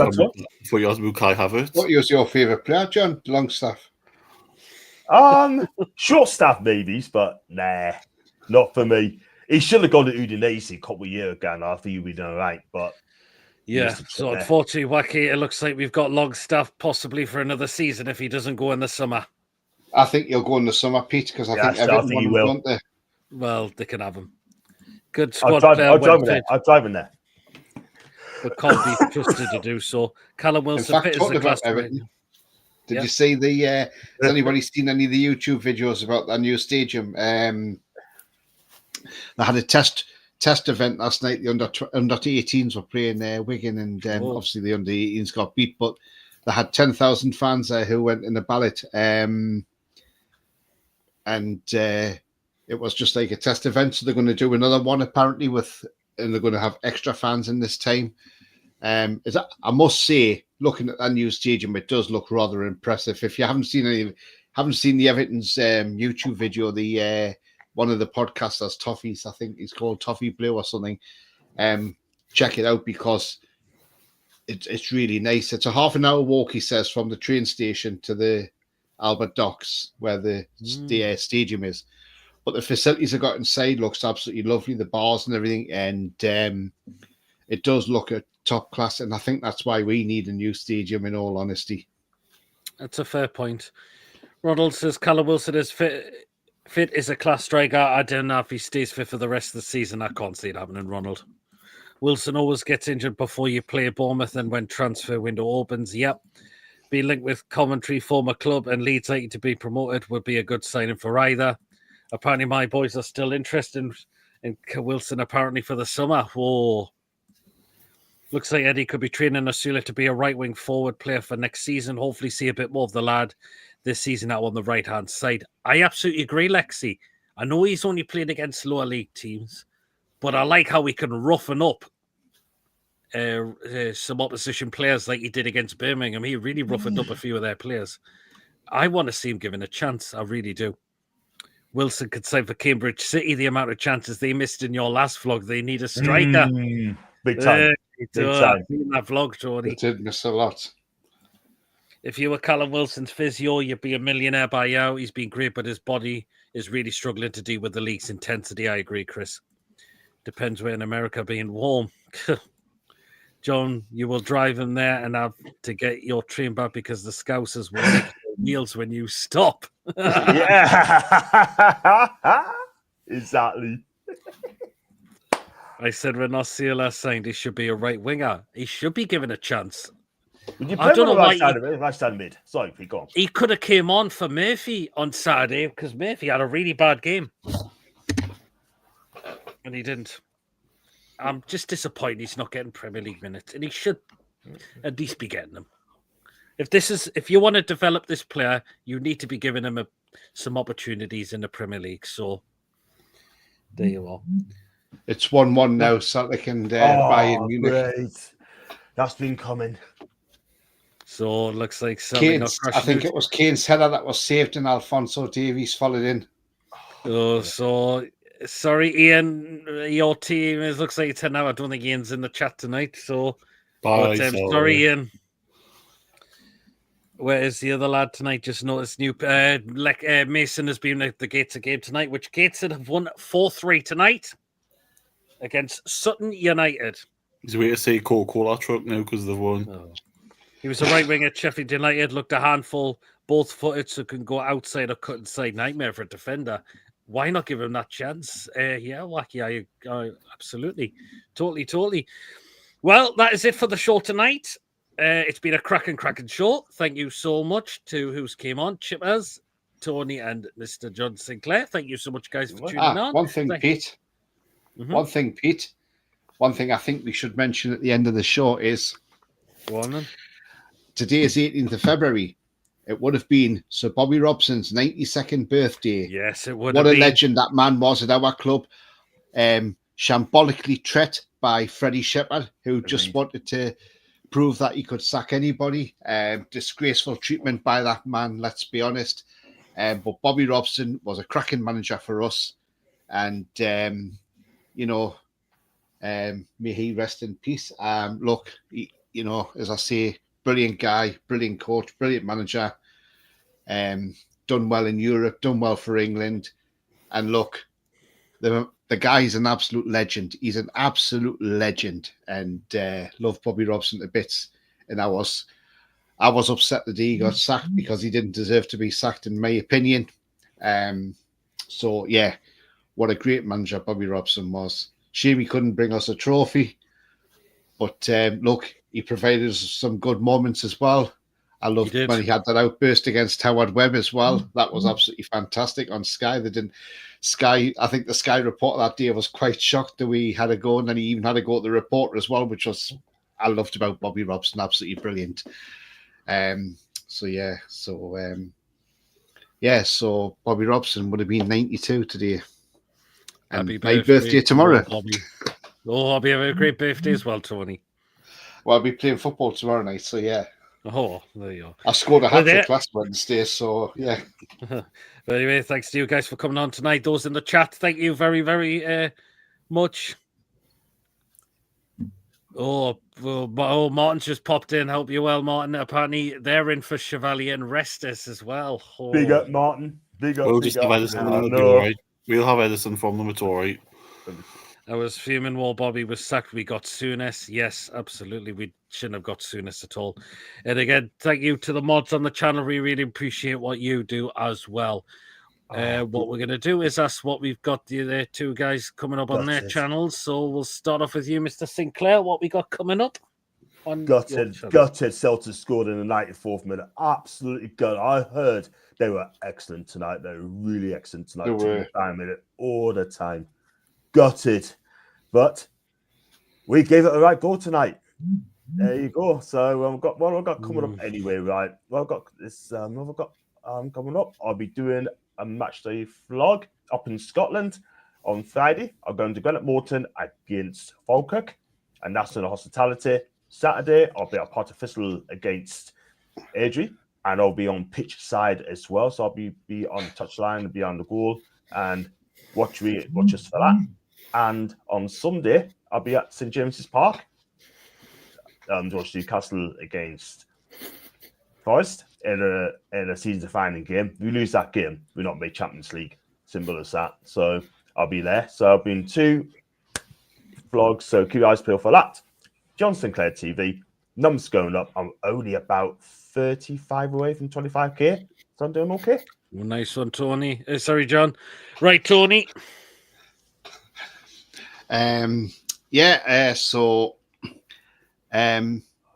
you asked me Kai Havertz. What was your favourite player, John? Longstaff. Short staff maybe, but nah, not for me. He should have gone to Udinese a couple of years ago, and I think he'd be done right. But yeah, so unfortunately, Wacky, it looks like we've got Longstaff possibly for another season if he doesn't go in the summer. I think he'll go in the summer, Pete, because I think everyone he will. Want there. Well, they can have him. Good squad I'll player. drive in there. But can't be trusted to do so. Callum Wilson. In fact, talking about Everton, did you see has anybody seen any of the YouTube videos about that new stadium? They had a test test event last night. The under 18s were playing Wigan, and obviously the under 18s got beat, but they had 10,000 fans there who went in the ballot, and it was just like a test event. So they're going to do another one apparently and they're going to have extra fans in this time. I must say, looking at that new stadium, it does look rather impressive. If you haven't seen the Everton's YouTube video, the one of the podcasters, Toffee's, I think he's called Toffee Blue or something. Check it out because it's really nice. It's a half an hour walk, he says, from the train station to the Albert Docks where the stadium is. But the facilities they've got inside looks absolutely lovely, the bars and everything, and it does look at top class. And I think that's why we need a new stadium, in all honesty. That's a fair point. Ronald says Callum Wilson is fit is a class striker. I don't know if he stays fit for the rest of the season. I can't see it happening, Ronald. Wilson always gets injured before you play Bournemouth and when transfer window opens. Yep. Being linked with Coventry, former club, and Leeds likely to be promoted would be a good signing for either. Apparently, my boys are still interested in Wilson, apparently, for the summer. Whoa. Looks like Eddie could be training Osula to be a right-wing forward player for next season. Hopefully see a bit more of the lad this season out on the right-hand side. I absolutely agree, Lexi. I know he's only playing against lower league teams, but I like how he can roughen up some opposition players like he did against Birmingham. He really roughened up a few of their players. I want to see him given a chance. I really do. Wilson could sign for Cambridge City. The amount of chances they missed in your last vlog, they need a striker. Big time. Big time. In that vlog, Tony. They did miss a lot. If you were Callum Wilson's physio, you'd be a millionaire by now. He's been great, but his body is really struggling to deal with the league's intensity. I agree, Chris. Depends where in America being warm. John, you will drive him there and have to get your train back because the Scousers will make meals when you stop. Yeah, exactly. I said when Osceola signed, he should be a right winger. He should be given a chance. Would you I don't know why right side mid. Sorry, go on. He could have came on for Murphy on Saturday because Murphy had a really bad game. And he didn't. I'm just disappointed he's not getting Premier League minutes. And he should at least be getting them. If you want to develop this player, you need to be giving him some opportunities in the Premier League. So there you are. It's 1-1 now, Celtic and Bayern Munich. Great. That's been coming. So it looks like Celtic. I think it was Kane's header that was saved and Alphonso Davies followed in. Oh, so sorry, Ian. Your team looks like it's 10 now. I don't think Ian's in the chat tonight. So sorry, Ian. Where is the other lad tonight? Just noticed Mason has been at the Gateshead game tonight, which Gateshead have won 4-3 tonight against Sutton United. He's waiting to say Coca-Cola truck now because they've won. Oh. He was a right wing at Sheffield United, looked a handful, both footed, so can go outside or cut inside. Nightmare for a defender. Why not give him that chance? Yeah, Wacky, absolutely. Totally. Well, that is it for the show tonight. It's been a cracking show. Thank you so much to who's came on. Chippers, Tony, and Mr. John Sinclair. Thank you so much, guys, for tuning on. One thing, Pete. One thing I think we should mention at the end of the show is today is 18th of February. It would have been Sir Bobby Robson's 92nd birthday. Yes, it would have been. What a legend legend that man was at our club. Shambolically treated by Freddie Shepherd, who just wanted to prove that he could sack anybody. Disgraceful treatment by that man, let's be honest. But Bobby Robson was a cracking manager for us. And, may he rest in peace. Look, as I say, brilliant guy, brilliant coach, brilliant manager. Done well in Europe, done well for England. And look, the guy is an absolute legend. He's an absolute legend, and love Bobby Robson to bits. And I was upset that he got sacked because he didn't deserve to be sacked, in my opinion. So yeah, what a great manager Bobby Robson was. Shame he couldn't bring us a trophy, but look, he provided us some good moments as well. I loved did. when he had that outburst against Howard Webb as well. That was absolutely fantastic on Sky. They didn't Sky. I think the Sky reporter that day was quite shocked that we had a go, and then he even had a go at the reporter as well, which was I loved about Bobby Robson. Absolutely brilliant. So Bobby Robson would have been 92 today. And Happy my birthday tomorrow. Bobby. Oh, I'll be having a great birthday as well, Tony. Well, I'll be playing football tomorrow night, so yeah. Oh, there you are. I scored a Well, hat-trick last Wednesday, so yeah. But anyway, thanks to you guys for coming on tonight. Those in the chat, thank you very, very much. Martin's just popped in. Hope you well, Martin. Apparently, they're in for Chevalier and Restis as well. Oh. Big up, Martin. Big up. We'll big just up. have Edison and it'll be No. all right. We'll have Edison from them, it's all right. I was fuming while Bobby was sacked. We got Souness. Yes, absolutely. We shouldn't have got Souness at all. And again, thank you to the mods on the channel. We really appreciate what you do as well. What we're going to do is ask what we've got the two guys coming up on their channels. So we'll start off with you, Mr. Sinclair. What we got coming up? Gutted. Celtics scored in the 94th minute. Absolutely gutted. I heard they were excellent tonight. They were really excellent tonight. They were. All the time. Gutted. But we gave it a right goal tonight. There you go. So we've got coming up anyway, right? Well, I've got this. What I've got coming up. I'll be doing a match day vlog up in Scotland on Friday. I'm going to Glenelg Morton against Falkirk, and that's in the hospitality. Saturday, I'll be at Potter Thistle against Airdrie, and I'll be on pitch side as well. So I'll be on the touchline, be on the goal, and watch us for that. And on Sunday, I'll be at St James's Park. Watch Newcastle against Forest in a season-defining game. If we lose that game, we're not made Champions League. Simple as that. So I'll be there. So I've been 2 vlogs. So keep your eyes peeled for that. John Sinclair TV. Numbers going up. I'm only about 35 away from 25k. So I'm doing okay. Well, nice one, Tony. Sorry, John. Right, Tony.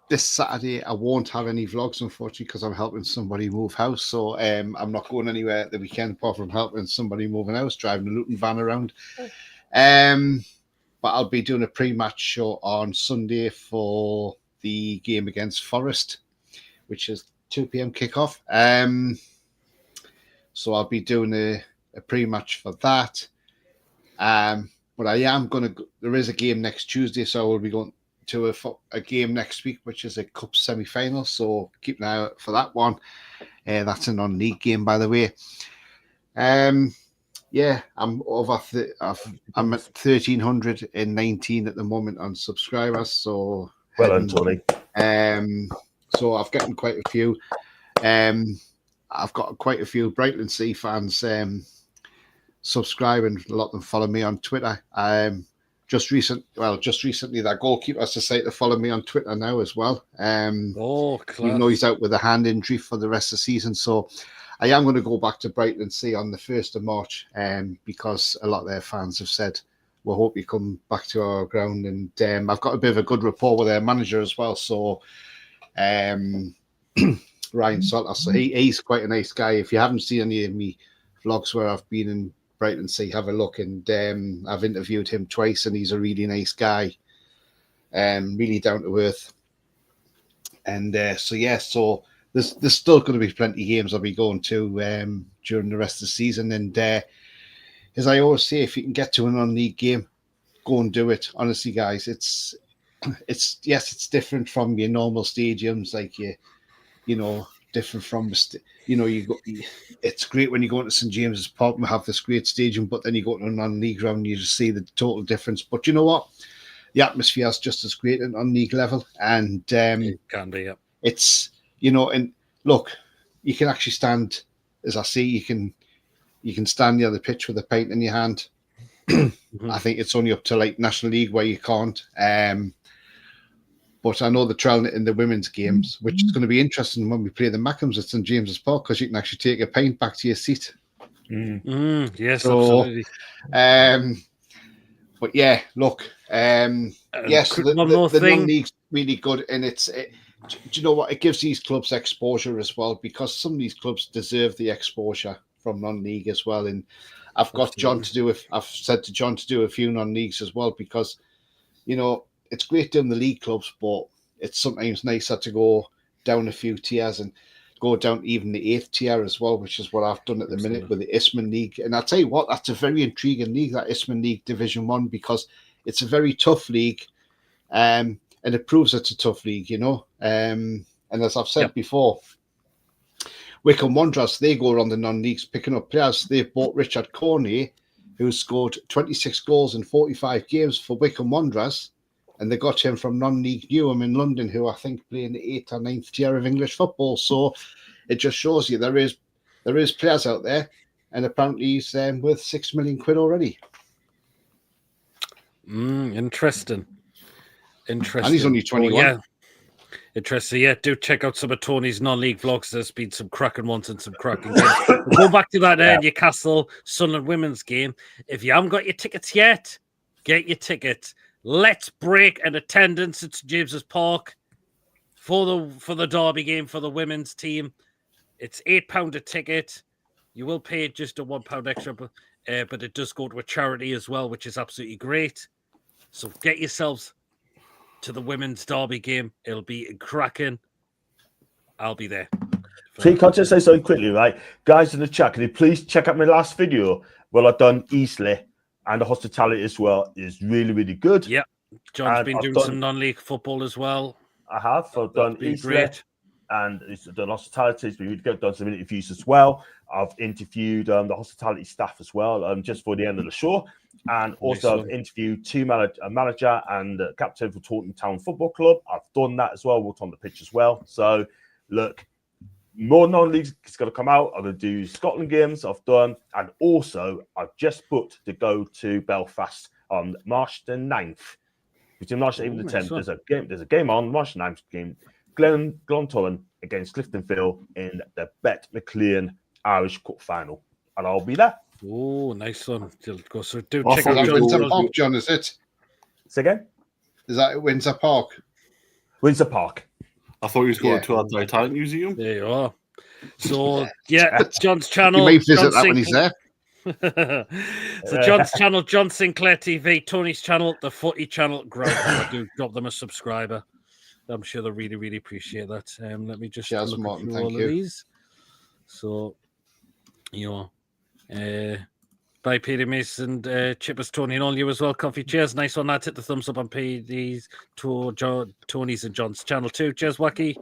This Saturday I won't have any vlogs, unfortunately, because I'm helping somebody move house. So I'm not going anywhere at the weekend apart from helping somebody move an house, driving a Luton van around. But I'll be doing a pre-match show on Sunday for the game against Forest, which is 2 p.m. kickoff. So I'll be doing a pre-match for that. But I am going to. There is a game next Tuesday, so I will be going to a game next week, which is a cup semi-final. So keep an eye out for that one. That's a non-league game, by the way. I'm over. I'm at 1,319 at the moment on subscribers. So well done, Tony. So I've gotten quite a few. I've got quite a few Brightland Sea fans subscribe, and a lot of them follow me on Twitter. Just recently, that goalkeeper has decided to follow me on Twitter now as well. Even though he's out with a hand injury for the rest of the season, so I am going to go back to Brightland Sea on the 1st of March, because a lot of their fans have said, "We hope you come back to our ground." And I've got a bit of a good rapport with their manager as well. So Ryan Salter, so he's quite a nice guy. If you haven't seen any of me vlogs where I've been in Brightland Sea, have a look. And I've interviewed him twice, and he's a really nice guy, really down to earth. And so there's still going to be plenty of games I'll be going to during the rest of the season. And as I always say, if you can get to a non-league game, go and do it. Honestly, guys, it's different from your normal stadiums, like different from it's great when you go into St James's Park and have this great stadium, but then you go to a non-league ground and you just see the total difference. But you know what? The atmosphere is just as great at non-league level, and it can be. Yeah. It's and look, you can actually stand, as I see, you can stand near the pitch with a pint in your hand. I think it's only up to like National League where you can't. But I know they're trialling it in the women's games, which is going to be interesting when we play the Mackems at St James's Park, because you can actually take a pint back to your seat. Yes, So, absolutely. But yeah, look, yes, the non-league's really good, and do you know what? It gives these clubs exposure as well, because some of these clubs deserve the exposure from non-league as well. And I've got John to do with. I've said to John to do a few non-leagues as well, because it's great doing the league clubs, but it's sometimes nicer to go down a few tiers and go down even the 8th tier as well, which is what I've done at the minute with the Isthmian League. And I'll tell you what, that's a very intriguing league, that Isthmian League Division 1, because it's a very tough league, and it proves it's a tough league, And as I've said before, Wycombe Wanderers, they go around the non-leagues picking up players. They've bought Richard Corney, who scored 26 goals in 45 games for Wycombe Wanderers, and they got him from non-league Newham in London, who I think play in the 8th or 9th tier of English football. So it just shows you there is players out there, and apparently he's worth £6 million already. Interesting. And he's only 21. Yeah. Interesting. Yeah, do check out some of Tony's non-league vlogs. There's been some cracking ones and some cracking games. We'll go back to that Newcastle Sunderland women's game. If you haven't got your tickets yet, get your tickets. Let's break an attendance at St James's Park for the derby game for the women's team. It's £8 a ticket. You will pay just a £1 extra, but it does go to a charity as well, which is absolutely great. So get yourselves to the women's derby game. It'll be cracking. I'll be there. See, can I just say something quickly, right? Guys in the chat, can you please check out my last video? Well, I've done Eastleigh and the hospitality as well. Is really, really good. Yeah. John's been doing some non-league football as well. I have. I've done Eastleigh and it's done hospitality. It's been really good. I've done some interviews as well. I've interviewed the hospitality staff as well, just for the end of the show. And also I've interviewed a manager and captain for Taunton Town Football Club. I've done that as well. Walked on the pitch as well. So, look, more non-leagues is going to come out. I'm going to do Scotland games I've done. And also, I've just booked to go to Belfast on March the 9th. Between March the 8th and the 10th, there's a game on March the 9th game. Glentoran against Cliftonville in the Bet McLean Irish Cup final. And I'll be there. Oh, nice one. Go, so do check out Windsor Park, John, is it? Say again? Is that at Windsor Park? Windsor Park. I thought he was going to our Titanic Museum. There you are. So, John's channel. You may visit that when he's there. So John's channel, John Sinclair TV, Tony's channel, the Footy channel. Great. Do drop them a subscriber. I'm sure they'll really, really appreciate that. Let me just look Martin, through all of these. So, by Peter Mason, Chippers, Tony, and all you as well. Coffee, cheers. Nice one, lads. Hit the thumbs up on PD's to Tony's and John's channel too. Cheers, Wacky.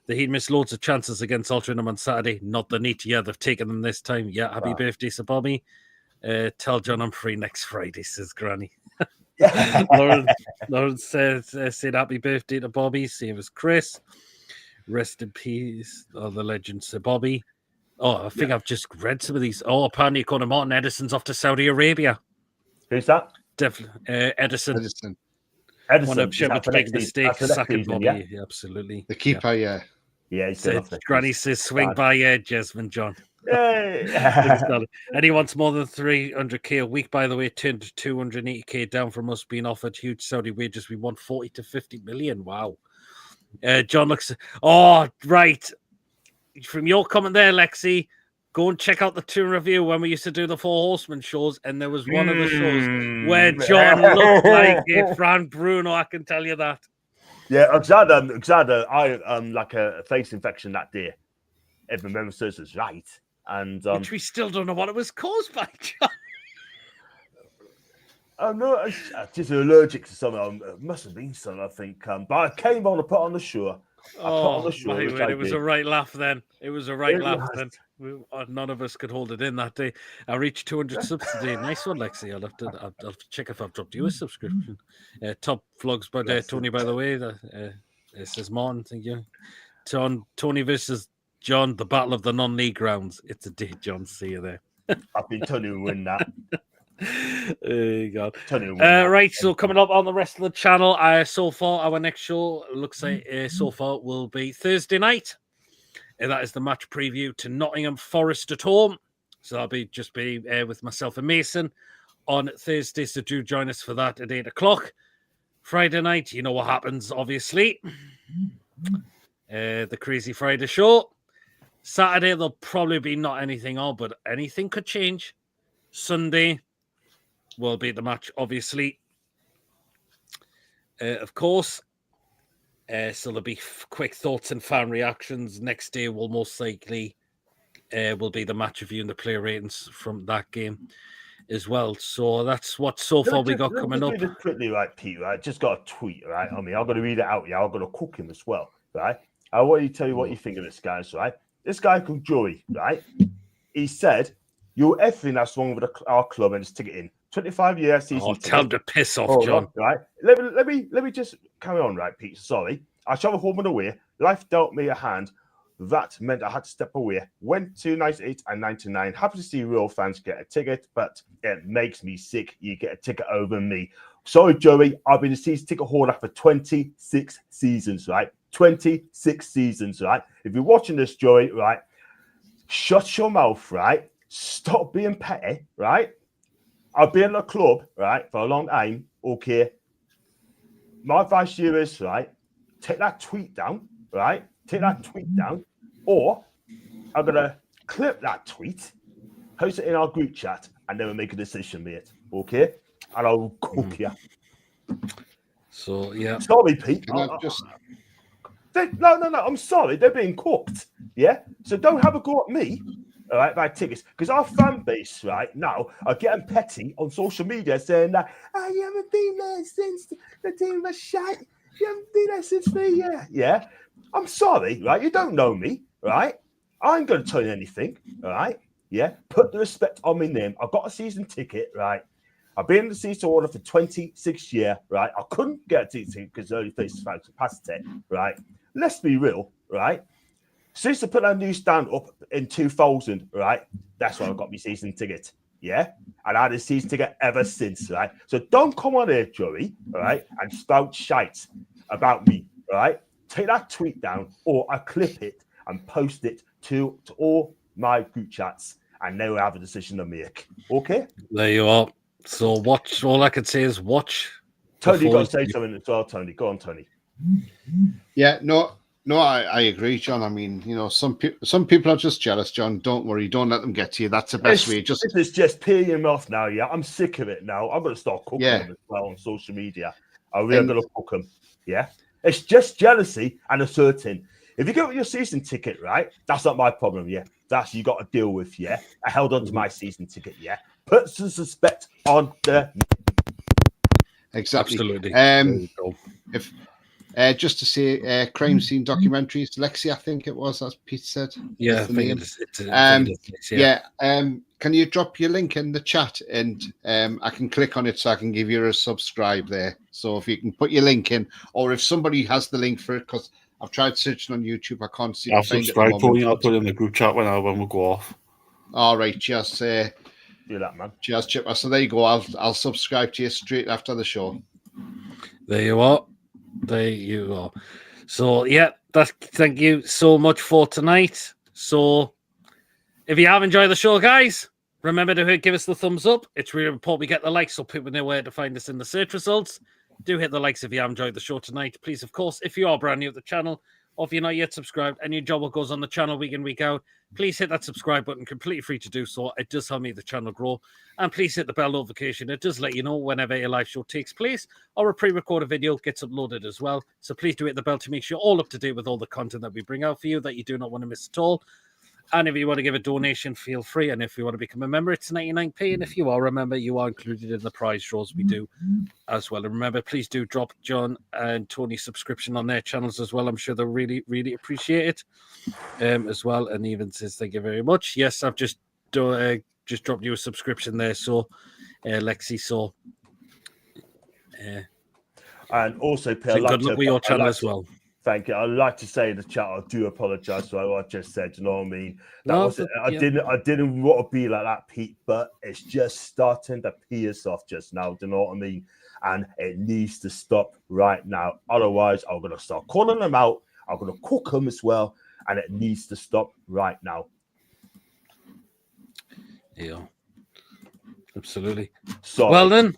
He'd missed loads of chances against Altrincham on Saturday. Not the need. Yeah, they've taken them this time. Yeah, happy birthday, Sir Bobby. Tell John I'm free next Friday, says Granny. Lauren said happy birthday to Bobby. Same as Chris. Rest in peace. Oh, the legend, Sir Bobby. Oh, I think I've just read some of these. Oh, apparently Conor Martin Edison's off to Saudi Arabia. Who's that? Definitely. Edison. Edison. One of Shepard's big mistakes. Second Bobby. Yeah, absolutely. The keeper, yeah. Yeah, he's still Granny says swing by Jesmond John. Hey. And he wants more than 300k a week, by the way, turned to 280k down from us being offered huge Saudi wages. We want 40 to 50 million. Wow. John looks. Oh, right. From your comment there, Lexi, go and check out the tour review when we used to do the Four Horsemen shows, and there was one of the shows where John looked like a Fran Bruno. I can tell you that. Yeah, I like a face infection that day. If my memory serves us right, and which we still don't know what it was caused by, John. I'm not just allergic to something. It must have been something, I think. But I came on and put on the show. It was a right laugh then. It was a right laugh then. None of us could hold it in that day. I reached 200 subs today. Nice one, Lexi. I'll have to check if I've dropped you a subscription. Top vlogs by Tony, by the way. It says Martin, thank you. Tony versus John, the battle of the non-league rounds. It's a day, John. See you there. I've been Tony will win that. Right, so coming up on the rest of the channel, so far our next show looks like so far will be Thursday night. That is the match preview to Nottingham Forest at home. So I'll be with myself and Mason on Thursday. So do join us for that at 8 o'clock. Friday night, you know what happens, obviously. the Crazy Friday show. Saturday, there'll probably be not anything on, but anything could change. Sunday will be the match, obviously. Of course. So there'll be quick thoughts and fan reactions. Next day will most likely will be the match review and the player ratings from that game as well. So that's what so far we got coming up. Just quickly, right, Pete, right? Just got a tweet, right? I mean, I've got to read it out, yeah. I've got to cook him as well, right? I want to tell you what you think of this, guys, right? This guy called Joey, right? He said, "You're everything that's wrong with our club and just ticket in. 25 years season." Oh, tell him to piss off, John. Right? Let me just carry on, right, Pete? Sorry. I traveled home and away. Life dealt me a hand. That meant I had to step away. Went to 98 and 99. Happy to see real fans get a ticket, but it makes me sick. You get a ticket over me. Sorry, Joey. I've been a season ticket holder for 26 seasons, right? 26 seasons, right? If you're watching this, Joey, right, shut your mouth, right? Stop being petty, right? I've been in the club, right, for a long time, okay? My advice to you is, right, take that tweet down, right? Take that tweet down, or I'm going to clip that tweet, post it in our group chat, and then we'll make a decision, mate, okay? And I'll cook you. So, yeah. Sorry, Pete. No, I'm sorry. They're being cooked, yeah? So don't have a go at me, all right, by tickets. Because our fan base right now are getting petty on social media saying that, oh, you haven't been there since the team was shite. You haven't been there since 3 years. Yeah? I'm sorry, right? You don't know me, right? I ain't going to tell you anything, all right? Yeah? Put the respect on my name. I've got a season ticket, right? I've been in the season order for 26 years, right? I couldn't get a ticket because early faces fan capacity, right? Let's be real, right? Since I put that new stand up in 2000, right? That's when I got my season ticket, yeah? And I had a season ticket ever since, right? So don't come on here, Joey, all right? And spout shite about me, right? Take that tweet down or I clip it and post it to all my group chats and then we'll have a decision to make, okay? There you are. So watch. All I can say is watch. Tony, you got to say something as well, Tony. Go on, Tony. Yeah, no, I agree, John. I mean, you know, some people are just jealous, John. Don't worry, don't let them get to you. That's the best way. This is just peeing him off now, yeah. I'm sick of it now. I'm gonna start cooking them as well on social media. I'm really gonna cook them, yeah. It's just jealousy and asserting. If you go with your season ticket, right, that's not my problem, yeah. That's you got to deal with, yeah. I held on to my season ticket, yeah. Put some respect on the. Exactly. Absolutely. If just to say, crime scene documentaries, Lexi, I think it was, as Pete said. Yeah, I think can you drop your link in the chat and I can click on it so I can give you a subscribe there. So if you can put your link in, or if somebody has the link for it, because I've tried searching on YouTube, I can't see. I'll subscribe, Tony. I'll put it in the group chat when we go off. All right, just do that, man. Cheers, Chipper. So there you go. I'll subscribe to you straight after the show. There you are. There you are. So yeah, thank you so much for tonight. So if you have enjoyed the show, guys, remember to give us the thumbs up. It's really important we get the likes so people know where to find us in the search results. Do hit the likes if you have enjoyed the show tonight. Please, of course, if you are brand new to the channel, or if you're not yet subscribed and you enjoy what goes on the channel week in, week out, please hit that subscribe button, completely free to do so. It does help me the channel grow. And please hit the bell notification. It does let you know whenever a live show takes place or a pre-recorded video gets uploaded as well. So please do hit the bell to make sure you're all up to date with all the content that we bring out for you that you do not want to miss at all. And if you want to give a donation, feel free. And if you want to become a member, it's 99p. And if you are a member, you are included in the prize draws we do as well. And remember, please do drop John and Tony's subscription on their channels as well. I'm sure they'll really, really appreciate it as well. And even says thank you very much. Yes, I've just dropped you a subscription there. So, Lexi, so. And also, good luck with your channel as well. Thank you. I'd like to say in the chat, I do apologize for what I just said. You know what I mean? I didn't want to be like that, Pete, but it's just starting to piss off just now. Do you know what I mean? And it needs to stop right now. Otherwise, I'm going to start calling them out. I'm going to cook them as well. And it needs to stop right now. Yeah. Absolutely. Sorry. Well, then,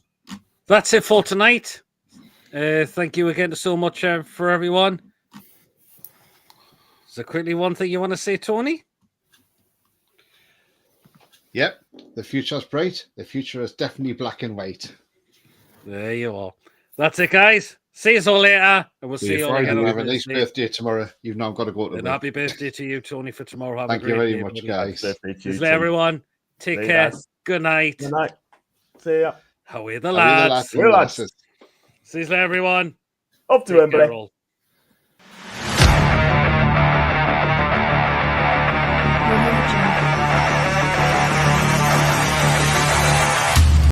that's it for tonight. Thank you again so much for everyone. So quickly, one thing you want to say, Tony? Yep, the future's bright. The future is definitely black and white. There you are. That's it, guys. See you all later, and we'll see you all Friday. again on Have a nice Thursday. birthday tomorrow. You've now got to go to And work. happy birthday to you, Tony, for tomorrow. Have Thank a you great very day, much, buddy. guys. See you, everyone. Take See you, care. guys. Good night. Good night. See ya. How are the How are the lads? lads and Lads. lasses? See you, everyone. Up to Take Wembley. care all.